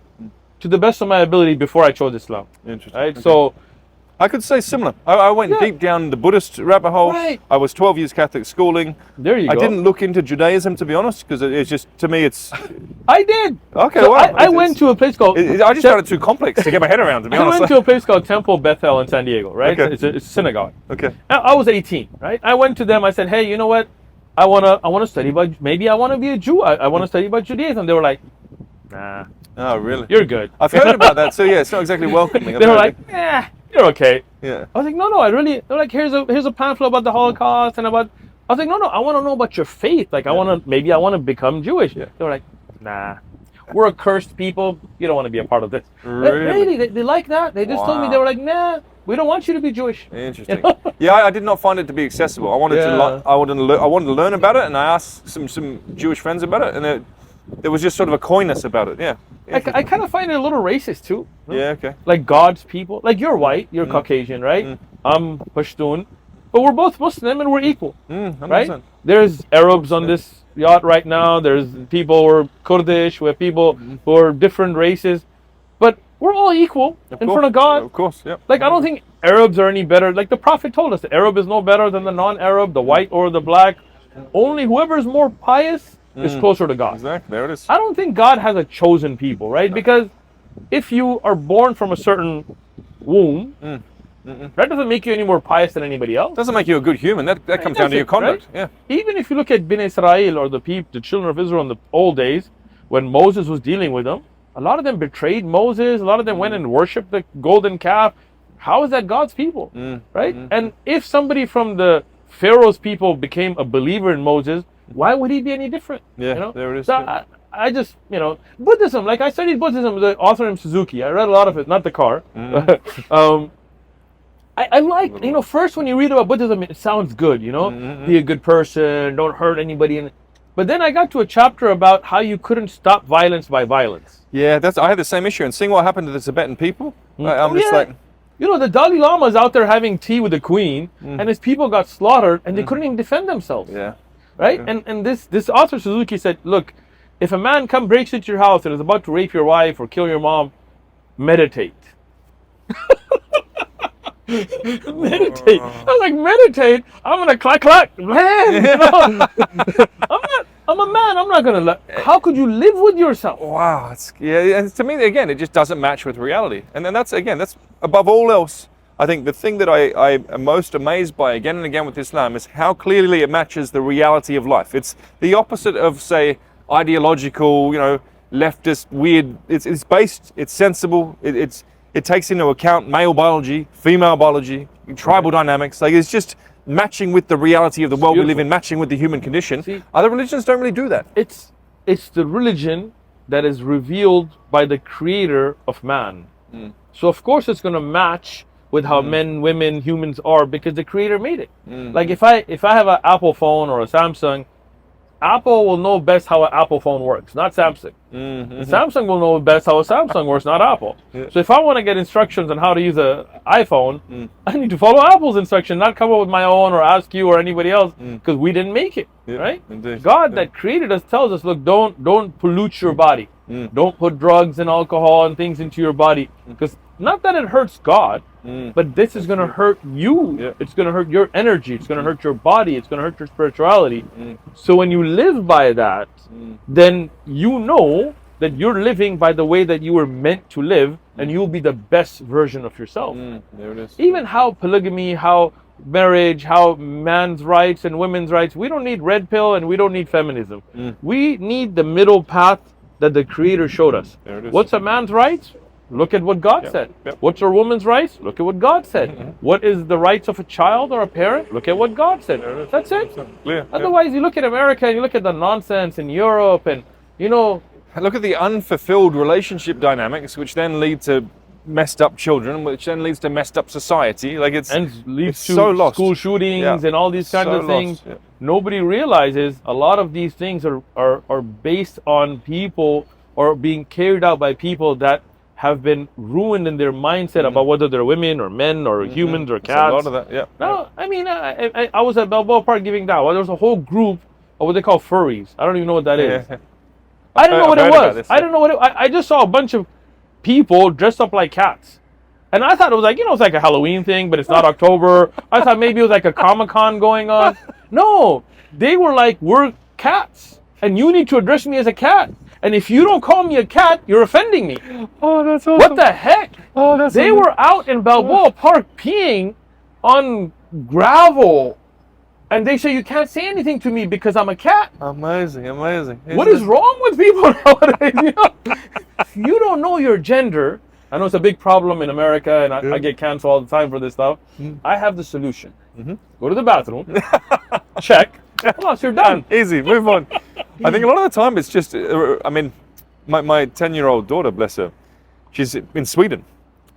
to the best of my ability before I chose Islam. Interesting. Right? Okay. So I could say similar. I went deep down the Buddhist rabbit hole. Right. I was 12 years Catholic schooling. There you go. I didn't look into Judaism, to be honest, because it's just, to me, it's... I did. Okay, so wow. I went to a place called... I just found it too complex to get my head around, to be honest. I went to a place called Temple Bethel in San Diego, right? Okay. It's a synagogue. Okay. I was 18, right? I went to them. I said, hey, you know what? I wanna study about... Maybe I want to be a Jew. I want to study about Judaism. They were like, nah. Oh, really? You're good. I've heard about that, so yeah, it's not exactly welcoming. They were like, you're okay. Yeah. I was like, no, they're like, here's a pamphlet about the Holocaust and about, I was like, no, I want to know about your faith. Like, maybe I want to become Jewish. Yeah. They were like, nah, we're a cursed people. You don't want to be a part of this. Really? They like that. They just told me, they were like, nah, we don't want you to be Jewish. Interesting. You know? Yeah, I did not find it to be accessible. I wanted to learn about it, and I asked some Jewish friends about it, and there was just sort of a coyness about it. Yeah. I kind of find it a little racist too. Yeah, okay. Like God's people. Like you're white, you're Caucasian, right? I'm Pashtun. But we're both Muslim and we're equal. 100%. Right? There's Arabs on this yacht right now. There's people who are Kurdish. We have people who are different races. But we're all equal in front of God. Of course, yeah. Like I don't think Arabs are any better. Like the Prophet told us, the Arab is no better than the non-Arab, the white or the black. Only whoever is more pious is closer to God. Exactly, there it is. I don't think God has a chosen people, right? Because if you are born from a certain womb, that doesn't make you any more pious than anybody else. Doesn't make you a good human. That comes down to your conduct. Right? Yeah. Even if you look at Bin Israel or the children of Israel in the old days, when Moses was dealing with them, a lot of them betrayed Moses. A lot of them went and worshipped the golden calf. How is that God's people, right? And if somebody from the Pharaoh's people became a believer in Moses, why would he be any different? Yeah, you know? there it is. So I just, Buddhism, like I studied Buddhism, the author named Suzuki. I read a lot of it, not the car. I like, first when you read about Buddhism, it sounds good, be a good person, don't hurt anybody. But then I got to a chapter about how you couldn't stop violence by violence. Yeah, I had the same issue. And seeing what happened to the Tibetan people, I'm just like... the Dalai Lama is out there having tea with the queen, and his people got slaughtered, and they couldn't even defend themselves. Yeah. Right? Yeah. And this author, Suzuki, said, look, if a man breaks into your house and is about to rape your wife or kill your mom, meditate. Meditate. I was like, meditate? I'm going to clack, man. I'm a man. I'm not going to how could you live with yourself? Wow. And to me, again, it just doesn't match with reality. And then that's above all else. I think the thing that I am most amazed by again and again with Islam is how clearly it matches the reality of life. It's the opposite of, say, ideological, leftist, weird. It's based, it's sensible, it takes into account male biology, female biology, tribal dynamics. Like it's just matching with the reality of the world we live in, matching with the human condition. See, other religions don't really do that. It's the religion that is revealed by the creator of man. So of course it's going to match with how men, women, humans are because the creator made it. Like if I have an Apple phone or a Samsung, Apple will know best how an Apple phone works, not Samsung. And Samsung will know best how a Samsung works, not Apple. So if I want to get instructions on how to use an iPhone, I need to follow Apple's instruction, not come up with my own or ask you or anybody else because we didn't make it, right? Indeed. God that created us tells us, look, don't pollute your body. Don't put drugs and alcohol and things into your body because not that it hurts God, but this is going to hurt you. It's going to hurt your energy. It's going to hurt your body. It's going to hurt your spirituality. So when you live by that, then you know that you're living by the way that you were meant to live, and you'll be the best version of yourself. There it is. Even how polygamy, how marriage, how man's rights and women's rights, we don't need red pill and we don't need feminism. We need the middle path that the Creator showed us. There it is. What's a man's rights? Look at what God said. What's a woman's rights? Look at what God said. What is the rights of a child or a parent? Look at what God said. That's it. Otherwise, you look at America and you look at the nonsense in Europe, and you know, look at the unfulfilled relationship dynamics, which then lead to messed up children, which then leads to messed up society. Like leads to so lost. School shootings and all these kinds of things. Nobody realizes a lot of these things are based on people, or being carried out by people that have been ruined in their mindset about whether they're women or men or humans or cats. A lot of that, yeah. No, I mean, I was at Balboa Park giving dawah. There was a whole group of what they call furries. I don't even know what that is. I didn't know what it was. I don't know what it. I just saw a bunch of people dressed up like cats, and I thought it was like, it's like a Halloween thing, but it's not October. I thought maybe it was like a Comic-Con going on. No, they were like, we're cats, and you need to address me as a cat. And if you don't call me a cat, you're offending me. Oh, that's awesome. What the heck? Oh, that's They were out in Balboa Park peeing on gravel. And they say, you can't say anything to me because I'm a cat. Amazing, amazing. What is wrong with people nowadays? You don't know your gender. I know it's a big problem in America, and I get canceled all the time for this stuff. I have the solution. Go to the bathroom, check, plus you're done. Easy, move on. I think a lot of the time it's just, I mean, my 10-year-old daughter, bless her, she's in Sweden.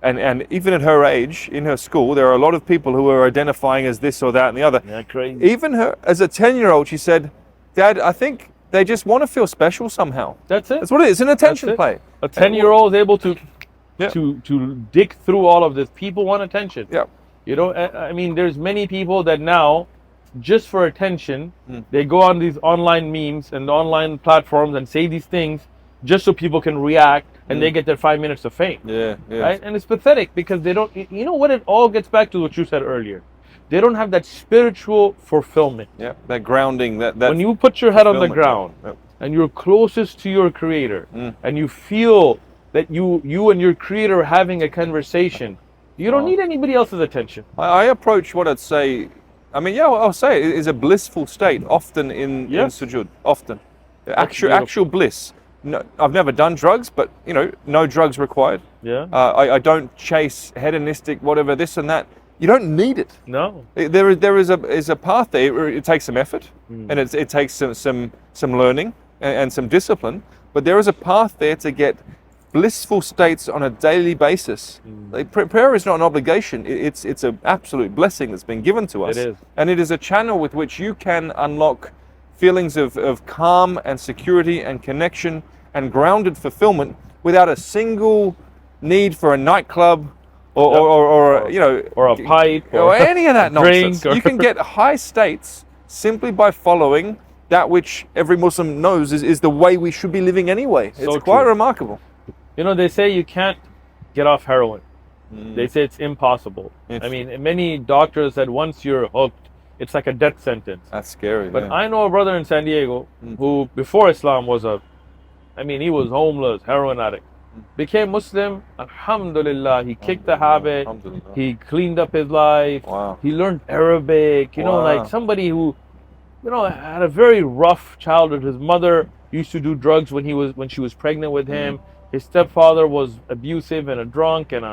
And even at her age, in her school, there are a lot of people who are identifying as this or that and the other. Yeah, crazy. Even her, as a 10-year-old, she said, Dad, I think they just want to feel special somehow. That's it. That's what it is, an attention play. A 10-year-old is able to dig through all of this. People want attention. Yeah. I mean, there's many people that now, just for attention, they go on these online memes and online platforms and say these things just so people can react, and they get their 5 minutes of fame. Yeah. Right? And it's pathetic because they don't, you know what, it all gets back to what you said earlier. They don't have that spiritual fulfillment. Yeah, that grounding. That when you put your head on the ground and you're closest to your creator, and you feel that you and your creator are having a conversation, you don't need anybody else's attention. I approach what I'd say, I mean, I'll say it is a blissful state, often in sujood, often. Actual bliss. No, I've never done drugs, but no drugs required. Yeah. I don't chase hedonistic whatever this and that. You don't need it. No. There is a path there. It takes some effort, and it takes some learning and some discipline. But there is a path there to get blissful states on a daily basis. Like, prayer is not an obligation. It's an absolute blessing that's been given to us. It is. And it is a channel with which you can unlock feelings of calm and security and connection and grounded fulfillment without a single need for a nightclub or a pipe or any of that nonsense. Drink You can get high states simply by following that which every Muslim knows is the way we should be living anyway. It's quite remarkable. They say you can't get off heroin. They say it's impossible. I mean, many doctors said once you're hooked, it's like a death sentence. That's scary. But I know a brother in San Diego who, before Islam, he was homeless, heroin addict. Became Muslim, alhamdulillah, he kicked the habit, he cleaned up his life, he learned Arabic, like somebody who, had a very rough childhood. His mother used to do drugs when she was pregnant with him. His stepfather was abusive and a drunk, and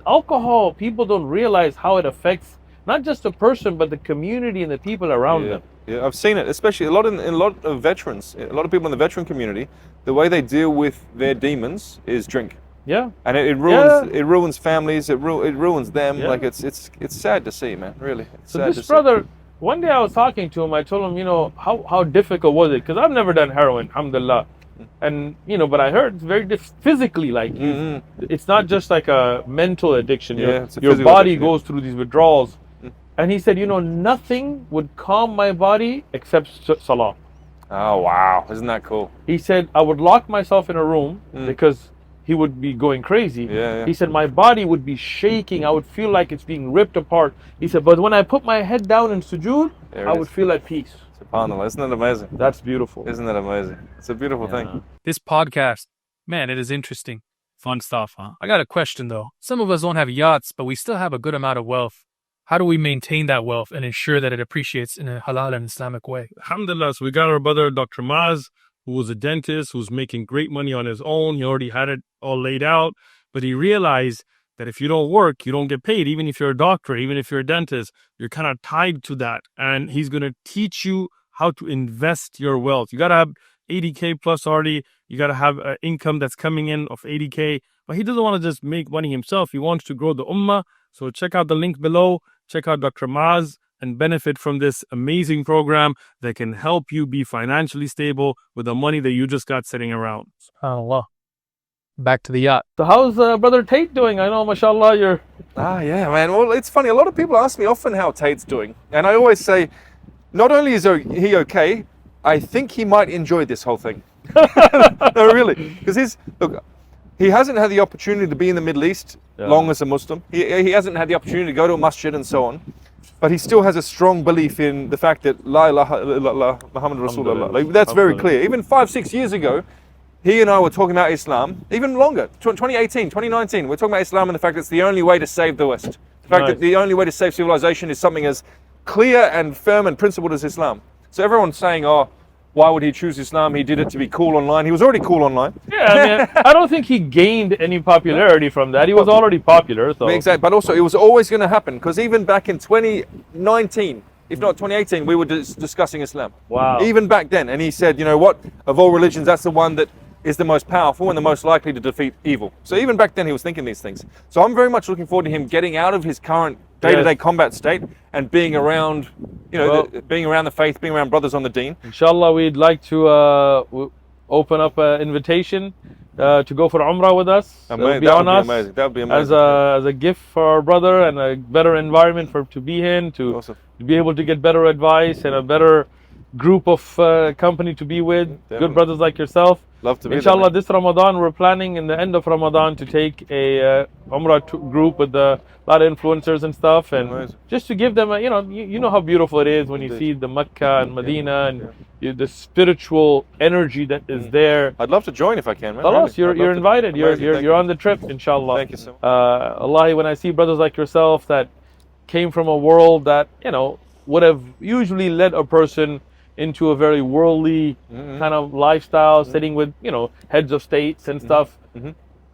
alcohol, people don't realize how it affects not just the person, but the community and the people around them. Yeah, I've seen it, especially a lot of veterans, a lot of people in the veteran community. The way they deal with their demons is drink. Yeah, and it ruins families. It ruins them. Yeah. Like it's sad to see, man. Really. It's sad this brother, one day I was talking to him. I told him, how difficult was it? Because I've never done heroin, alhamdulillah. And but I heard it's very physically, like it's not just like a mental addiction. Your body goes through these withdrawals. And he said, nothing would calm my body except salah. Oh, wow. Isn't that cool? He said, I would lock myself in a room because he would be going crazy. He said, my body would be shaking. I would feel like it's being ripped apart. He said, but when I put my head down in sujood, I would feel at peace. SubhanAllah. Isn't that amazing? That's beautiful. Isn't that amazing? It's a beautiful thing. This podcast, man, it is interesting. Fun stuff, huh? I got a question, though. Some of us don't have yachts, but we still have a good amount of wealth. How do we maintain that wealth and ensure that it appreciates in a halal and Islamic way? Alhamdulillah. So we got our brother, Dr. Maz, who was a dentist, who's making great money on his own. He already had it all laid out. But he realized that if you don't work, you don't get paid. Even if you're a doctor, even if you're a dentist, you're kind of tied to that. And he's going to teach you how to invest your wealth. You got to have 80K plus already. You got to have an income that's coming in of 80K. But he doesn't want to just make money himself. He wants to grow the ummah. So check out the link below. Check out Dr. Maaz and benefit from this amazing program that can help you be financially stable with the money that you just got sitting around. SubhanAllah. Back to the yacht. So how's Brother Tate doing? I know, mashallah, you're... Yeah, man. Well, it's funny. A lot of people ask me often how Tate's doing. And I always say, not only is he okay, I think he might enjoy this whole thing. No, really. Because he hasn't had the opportunity to be in the Middle East long as a Muslim. He hasn't had the opportunity to go to a masjid and so on. But he still has a strong belief in the fact that La ilaha illallah Muhammad Rasulullah. Like, that's very clear. Even 5-6 years ago, he and I were talking about Islam, even longer, 2018, 2019. We're talking about Islam and the fact that it's the only way to save the West. The fact that the only way to save civilization is something as clear and firm and principled as Islam. So everyone's saying, oh, why would he choose Islam? He did it to be cool online. He was already cool online. Yeah, I mean, I don't think he gained any popularity from that. He was already popular. So. Exactly, but also it was always going to happen, because even back in 2019, if not 2018, we were discussing Islam. Wow. Even back then. And he said, you know what, of all religions, that's the one that is the most powerful and the most likely to defeat evil. So even back then he was thinking these things. So I'm very much looking forward to him getting out of his current day-to-day combat state and being around, you know, being around the faith, being around brothers on the deen. Inshallah, we'd like to open up an invitation to go for Umrah with us. That would be amazing. That would be amazing. As a gift for our brother and a better environment to be in, to be able to get better advice and a better group of company to be with. Definitely. Good brothers like yourself. Love to be Inshallah, there, this Ramadan, we're planning in the end of Ramadan to take a Umrah group with a lot of influencers and stuff, and just to give them a, you know how beautiful it is when you see the Mecca and Medina and the spiritual energy that is there. I'd love to join if I can, man. Khalas, you're invited. You're on the trip, inshallah. Thank you so much. Wallahi, when I see brothers like yourself that came from a world that, would have usually led a person into a very worldly kind of lifestyle, sitting with, heads of states and stuff.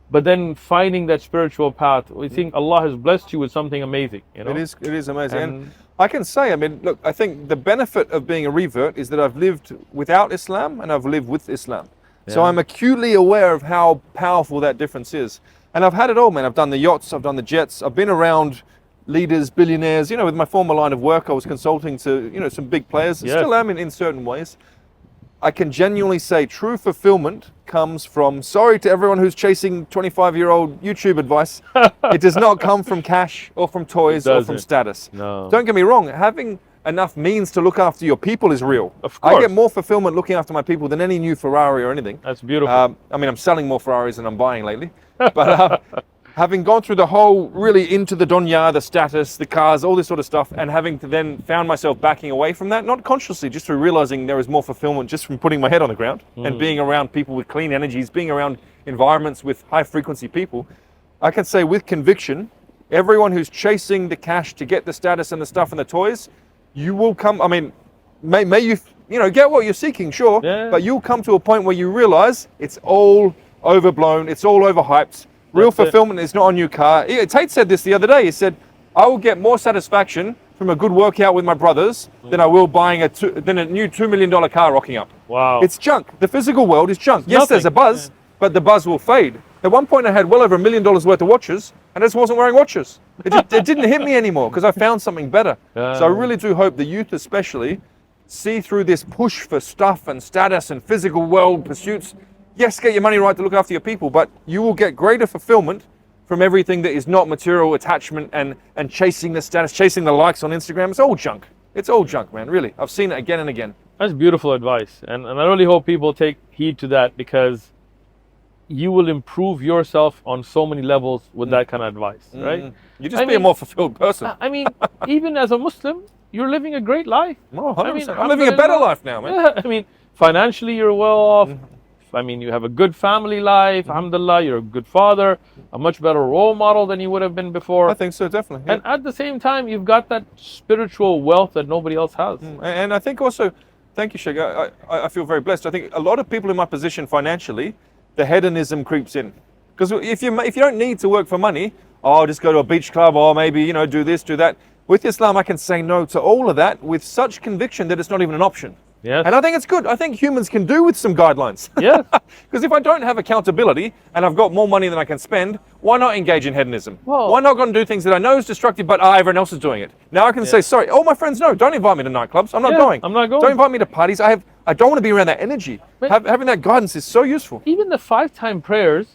But then finding that spiritual path, we think Allah has blessed you with something amazing. It is amazing. And I can say, look, I think the benefit of being a revert is that I've lived without Islam and I've lived with Islam. Yeah. So I'm acutely aware of how powerful that difference is. And I've had it all, man. I've done the yachts, I've done the jets, I've been around leaders, billionaires. With my former line of work, I was consulting to, some big players. Yes. Still am in certain ways. I can genuinely say true fulfillment comes from, sorry to everyone who's chasing 25-year-old YouTube advice, it does not come from cash or from toys or from status. No. Don't get me wrong, having enough means to look after your people is real. Of course. I get more fulfillment looking after my people than any new Ferrari or anything. That's beautiful. I'm selling more Ferraris than I'm buying lately. But having gone through the whole, really into the dunya, the status, the cars, all this sort of stuff, and having to then found myself backing away from that, not consciously, just through realizing there is more fulfillment just from putting my head on the ground and being around people with clean energies, being around environments with high frequency people, I can say with conviction, everyone who's chasing the cash to get the status and the stuff and the toys, you will come, may you, get what you're seeking, sure, but you'll come to a point where you realize it's all overblown, it's all overhyped. Real fulfillment is not on your car. Tate said this the other day. He said, I will get more satisfaction from a good workout with my brothers than I will buying a new $2 million car rocking up. Wow. It's junk. The physical world is junk. Yes, there's a buzz, but the buzz will fade. At one point I had well over $1 million worth of watches and I just wasn't wearing watches. It didn't hit me anymore because I found something better. So I really do hope the youth especially see through this push for stuff and status and physical world pursuits. Yes, get your money right to look after your people, but you will get greater fulfillment from everything that is not material attachment and chasing the status, chasing the likes on Instagram. It's all junk. It's all junk, man, really. I've seen it again and again. That's beautiful advice. And I really hope people take heed to that, because you will improve yourself on so many levels with that kind of advice, right? You just be a more fulfilled person. Even as a Muslim, you're living a great life. Oh, 100%. I'm living a better life now, man. Yeah, financially you're well off. You have a good family life, alhamdulillah, you're a good father, a much better role model than you would have been before. I think so, definitely. Yeah. And at the same time, you've got that spiritual wealth that nobody else has. And I think also, thank you, Sheikh, I feel very blessed. I think a lot of people in my position financially, the hedonism creeps in. Because if you don't need to work for money, oh, just go to a beach club, or maybe, you know, do this, do that. With Islam, I can say no to all of that with such conviction that it's not even an option. Yes. And I think it's good. I think humans can do with some guidelines. Yes. Because if I don't have accountability and I've got more money than I can spend, why not engage in hedonism? Well- Why not go and do things that I know is destructive, but everyone else is doing it? Now I can say, sorry, all my friends know, don't invite me to nightclubs. I'm not Yeah, going. I'm not going. Don't invite me to parties. I don't want to be around that energy. Having that guidance is so useful. Even the 5-time prayers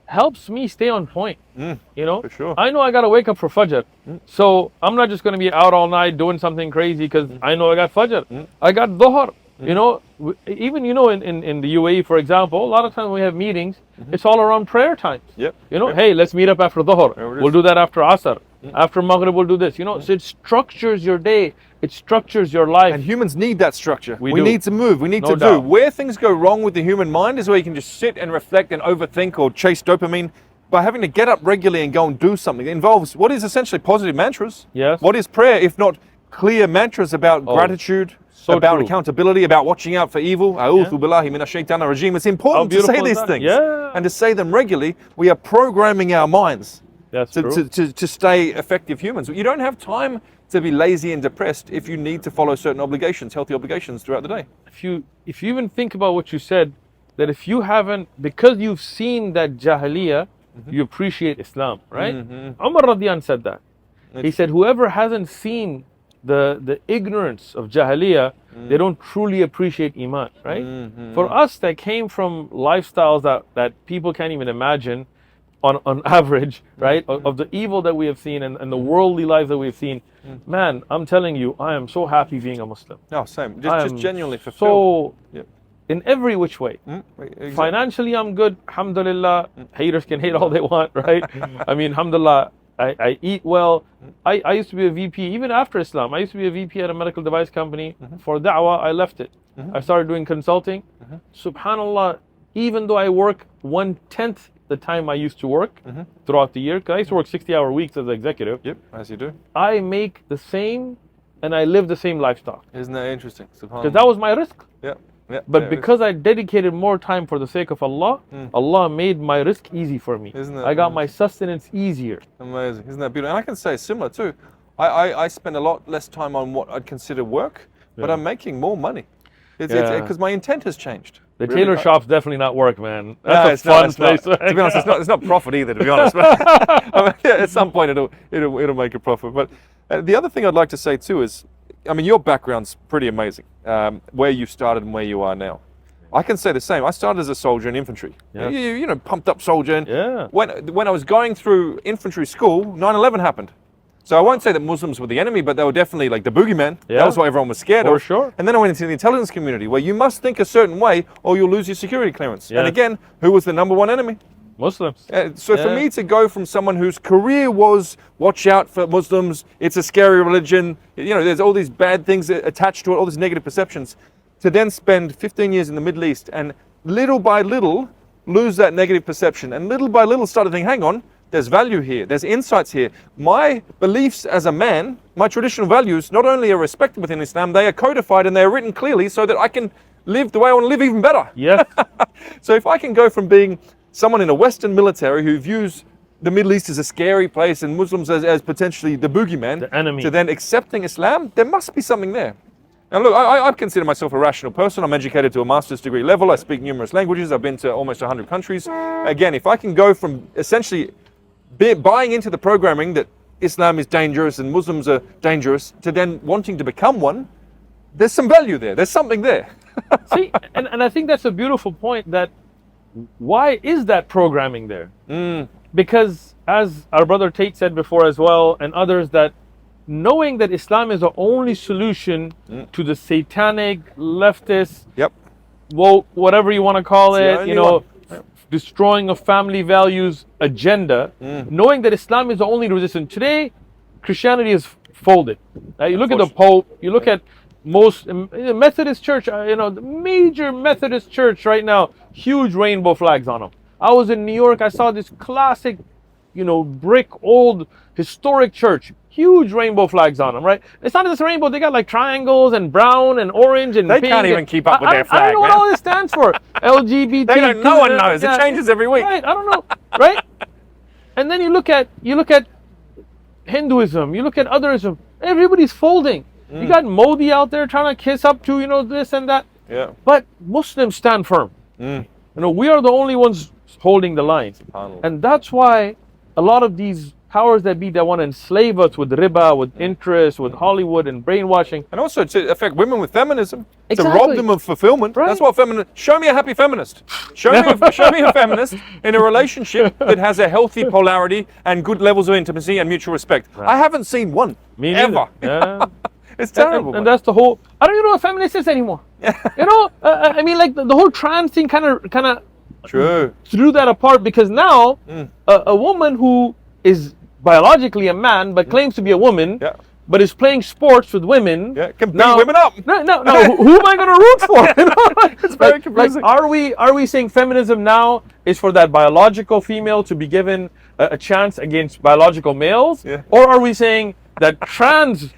helps me stay on point. You know, for sure. I know I gotta wake up for Fajr, so I'm not just gonna be out all night doing something crazy because I know I got Fajr. I got Dhuhr. You know, even in the UAE, for example, a lot of times when we have meetings, it's all around prayer times. Yep. You know, hey, let's meet up after Dhuhr. We'll do that after Asr. After Maghrib, we'll do this. You know, so it structures your day. It structures your life. And humans need that structure. We do. need to move. We need No to doubt. do. Where things go wrong with the human mind is where you can just sit and reflect and overthink or chase dopamine. By having to get up regularly and go and do something, it involves what is essentially positive mantras. Yes. What is prayer if not clear mantras about gratitude, so about true. accountability, about watching out for evil? A'udhu billahi minash shaitanir rajim. It's important to say beautiful is these that? things. Yeah. And to say them regularly, we are programming our minds That's true. to stay effective humans. You don't have time to be lazy and depressed if you need to follow certain obligations, healthy obligations throughout the day. If you even think about what you said, that if you haven't, because you've seen that Jahiliyyah, you appreciate Islam, right? Umar radiyan said that. He said, whoever hasn't seen the ignorance of Jahiliyyah, they don't truly appreciate Iman, right? For us that came from lifestyles that people can't even imagine on average, right? Of the evil that we have seen and the worldly life that we've seen, man, I'm telling you, I am so happy being a Muslim. No, same. I Just am genuinely fulfilled. So, in every which way. Exactly. Financially, I'm good. Alhamdulillah. Haters can hate all they want, right? I mean, alhamdulillah, I eat well. I used to be a VP, even after Islam. I used to be a VP at a medical device company. For da'wah, I left it. I started doing consulting. Subhanallah, even though I work 1/10 the time I used to work throughout the year, because I used to work 60-hour weeks as an executive. Yep, as you do. I make the same and I live the same lifestyle. Isn't that interesting? Because that was my risk. Yeah. Yeah, But yeah, because I dedicated more time for the sake of Allah, Allah made my risk easy for me. Isn't that I got my sustenance easier. amazing? Isn't that beautiful? And I can say similar too. I spend a lot less time on what I'd consider work, but I'm making more money. It's because my intent has changed. The Really, tailor shop's definitely not work, man. No, That's it's a fun not, it's not. place. To be honest, it's not profit either. To be honest, but I mean, yeah, at some point it'll make a profit. But the other thing I'd like to say too is, I mean, your background's pretty amazing. Where you started and where you are now. I can say the same. I started as a soldier in infantry. Yes. You know, pumped up soldier. And Yeah. when I was going through infantry school, 9/11 happened. So I won't say that Muslims were the enemy, but they were definitely like the boogeyman. Yeah. That was what everyone was scared For of. sure. And then I went into the intelligence community where you must think a certain way or you'll lose your security clearance. Yeah. And again, who was the number one enemy? Muslims. So for Yeah. me to go from someone whose career was watch out for Muslims, it's a scary religion, you know, there's all these bad things attached to it, all these negative perceptions, to then spend 15 years in the Middle East and little by little lose that negative perception and little by little start to think, hang on, there's value here, there's insights here. My beliefs as a man, my traditional values, not only are respected within Islam, they are codified and they are written clearly so that I can live the way I want to live even better. Yes. So if I can go from being someone in a Western military who views the Middle East as a scary place and Muslims as potentially the boogeyman, The enemy. to then accepting Islam, there must be something there. Now look, I consider myself a rational person. I'm educated to a master's degree level. I speak numerous languages. I've been to almost 100 countries. Again, if I can go from essentially buying into the programming that Islam is dangerous and Muslims are dangerous to then wanting to become one, there's some value there. There's something there. See, and I think that's a beautiful point, that why is that programming there? Because as our brother Tate said before as well, and others, that knowing that Islam is the only solution to the satanic, leftist, Yep. woke, whatever you want to call It's the it, only you know, one. destroying of family values agenda, knowing that Islam is the only resistance. Today, Christianity is folded. You look at the Pope, you look at most Methodist church, you know, the major Methodist church right now, huge rainbow flags on them. I was in New York, I saw this classic brick old historic church, huge rainbow flags on them, right? It's not just a rainbow, they got like triangles and brown and orange and They pink. can't even keep up with their I flag, don't know what man. all this stands for. LGBT. No one knows. It changes every week. Right, I don't know, right? And then you look at Hinduism, you look at otherism, everybody's folding. You got Modi out there trying to kiss up to, this and that. Yeah. But Muslims stand firm. We are the only ones holding the line. And that's why a lot of these powers that be that want to enslave us with riba, with interest, with Hollywood and brainwashing. And also to affect women with feminism. Exactly. To rob them of fulfillment. Right. That's what feminist. Show me a happy feminist. Show me a feminist in a relationship that has a healthy polarity and good levels of intimacy and mutual respect. Right. I haven't seen one. Me ever. Yeah. It's terrible. And that's the whole. I don't even know what feminist is anymore. I mean, like the whole trans thing kind of True. threw that apart, because now a woman who is biologically a man but claims to be a woman, but is playing sports with women, can beat women up. No. Who am I going to root for? It's very confusing. Are we saying feminism now is for that biological female to be given a chance against biological males, or are we saying that trans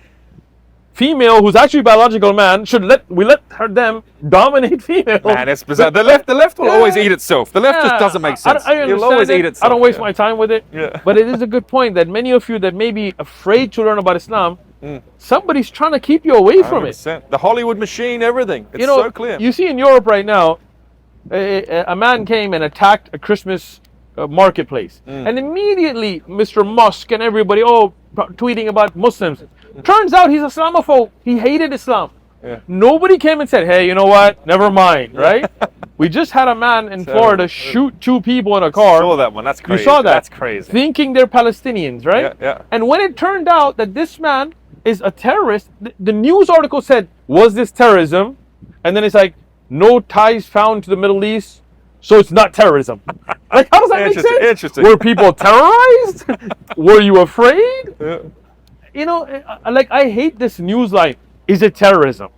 female who's actually biological man we let them dominate female? Man, it's bizarre. The left will always eat itself. The left just doesn't make sense. It'll always eat itself. I don't waste my time with it. But it is a good point that many of you that may be afraid to learn about Islam, somebody's trying to keep you away from it. 100%. The Hollywood machine, everything. It's so clear. You see in Europe right now, a man came and attacked a Christmas marketplace. And immediately Mr. Musk and everybody, tweeting about Muslims. Turns out he's Islamophobe. He hated Islam. Nobody came and said, hey, you know what? Never mind, right? We just had a man in Florida shoot 2 people in a car. I saw that one. That's crazy. You saw that? That's crazy. Thinking they're Palestinians, right? Yeah. And when it turned out that this man is a terrorist, the news article said, was this terrorism? And then it's like, no ties found to the Middle East, so it's not terrorism. Like, how does that make sense? Interesting. Were people terrorized? Were you afraid? Like, I hate this news line. Is it terrorism?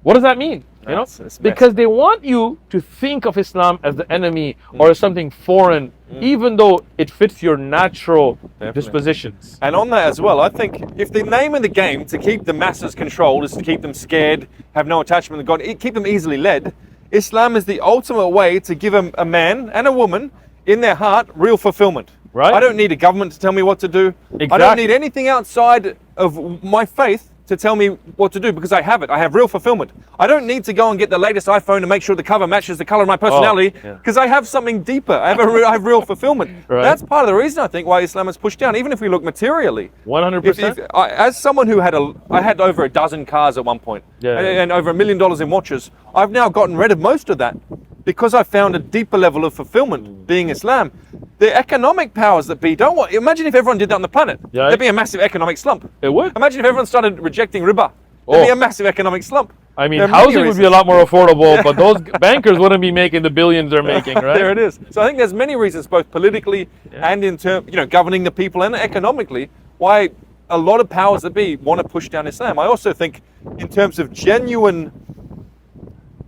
What does that mean? It's Because they want you to think of Islam as the enemy or as something foreign, even though it fits your natural dispositions. And on that as well, I think if the name of the game to keep the masses controlled is to keep them scared, have no attachment to God, keep them easily led, Islam is the ultimate way to give a man and a woman in their heart real fulfillment. Right. I don't need a government to tell me what to do. Exactly. I don't need anything outside of my faith to tell me what to do, because I have it. I have real fulfillment. I don't need to go and get the latest iPhone to make sure the cover matches the color of my personality, because I have something deeper. I have real fulfillment. Right. That's part of the reason I think why Islam is pushed down, even if we look materially. 100%. As someone who I had over a dozen cars at one point, and over $1 million in watches, I've now gotten rid of most of that because I found a deeper level of fulfillment being Islam. The economic powers that be don't want. Imagine if everyone did that on the planet. There'd be a massive economic slump. It would. Imagine if everyone started rejecting riba. There'd be a massive economic slump. I mean, housing would be a lot more affordable, but those bankers wouldn't be making the billions they're making, right? There it is. So I think there's many reasons, both politically and in terms, governing the people and economically, why a lot of powers that be want to push down Islam. I also think, in terms of genuine,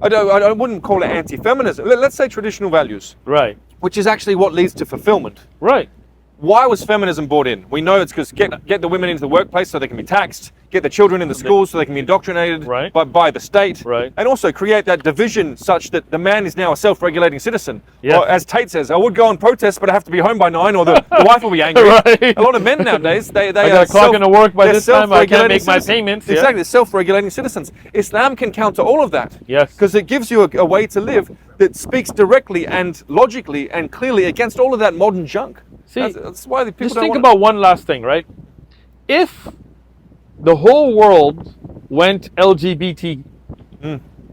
I wouldn't call it anti-feminism. Let's say traditional values. Right. Which is actually what leads to fulfillment. Right. Why was feminism brought in? We know it's because get the women into the workplace so they can be taxed, get the children in the schools so they can be indoctrinated by the state, and also create that division such that the man is now a self-regulating citizen. Or, as Tate says, I would go and protest, but I have to be home by 9 or the wife will be angry. Right. A lot of men nowadays, they I got to clock into work by this time, I can't make my payments. Exactly, they're self-regulating citizens. Islam can counter all of that. Yes. Because it gives you a way to live that speaks directly and logically and clearly against all of that modern junk. See, that's why the people just don't think want about one last thing, right? If the whole world went LGBT,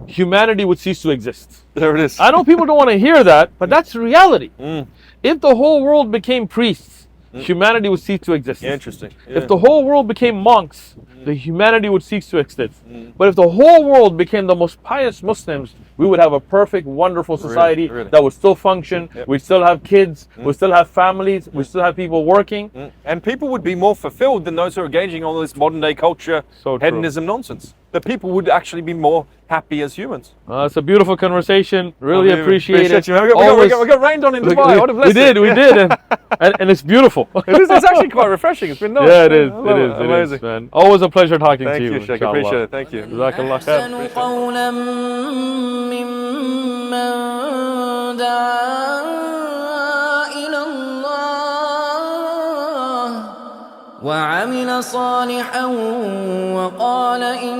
humanity would cease to exist. There it is. I know people don't want to hear that, but that's reality. If the whole world became priests, humanity would cease to exist. Interesting. If the whole world became monks, the humanity would cease to exist. But if the whole world became the most pious Muslims, we would have a perfect, wonderful society that would still function. We'd still have kids, we'd still have families, we'd still have people working. And people would be more fulfilled than those who are engaging on this modern day culture, hedonism nonsense. The people would actually be more happy as humans. It's a beautiful conversation. Really appreciate it. We got rained on in Dubai. What a blessing. We did. And it's beautiful. It's actually quite refreshing. It's been nice. Yeah, it is. Amazing. It is, man. Always a pleasure talking to you. Thank you, Sheikh. Appreciate it. Thank you. Jazakallah khair. أحسن قولا ممن دعا إلى الله وعمل صالحا وقال إن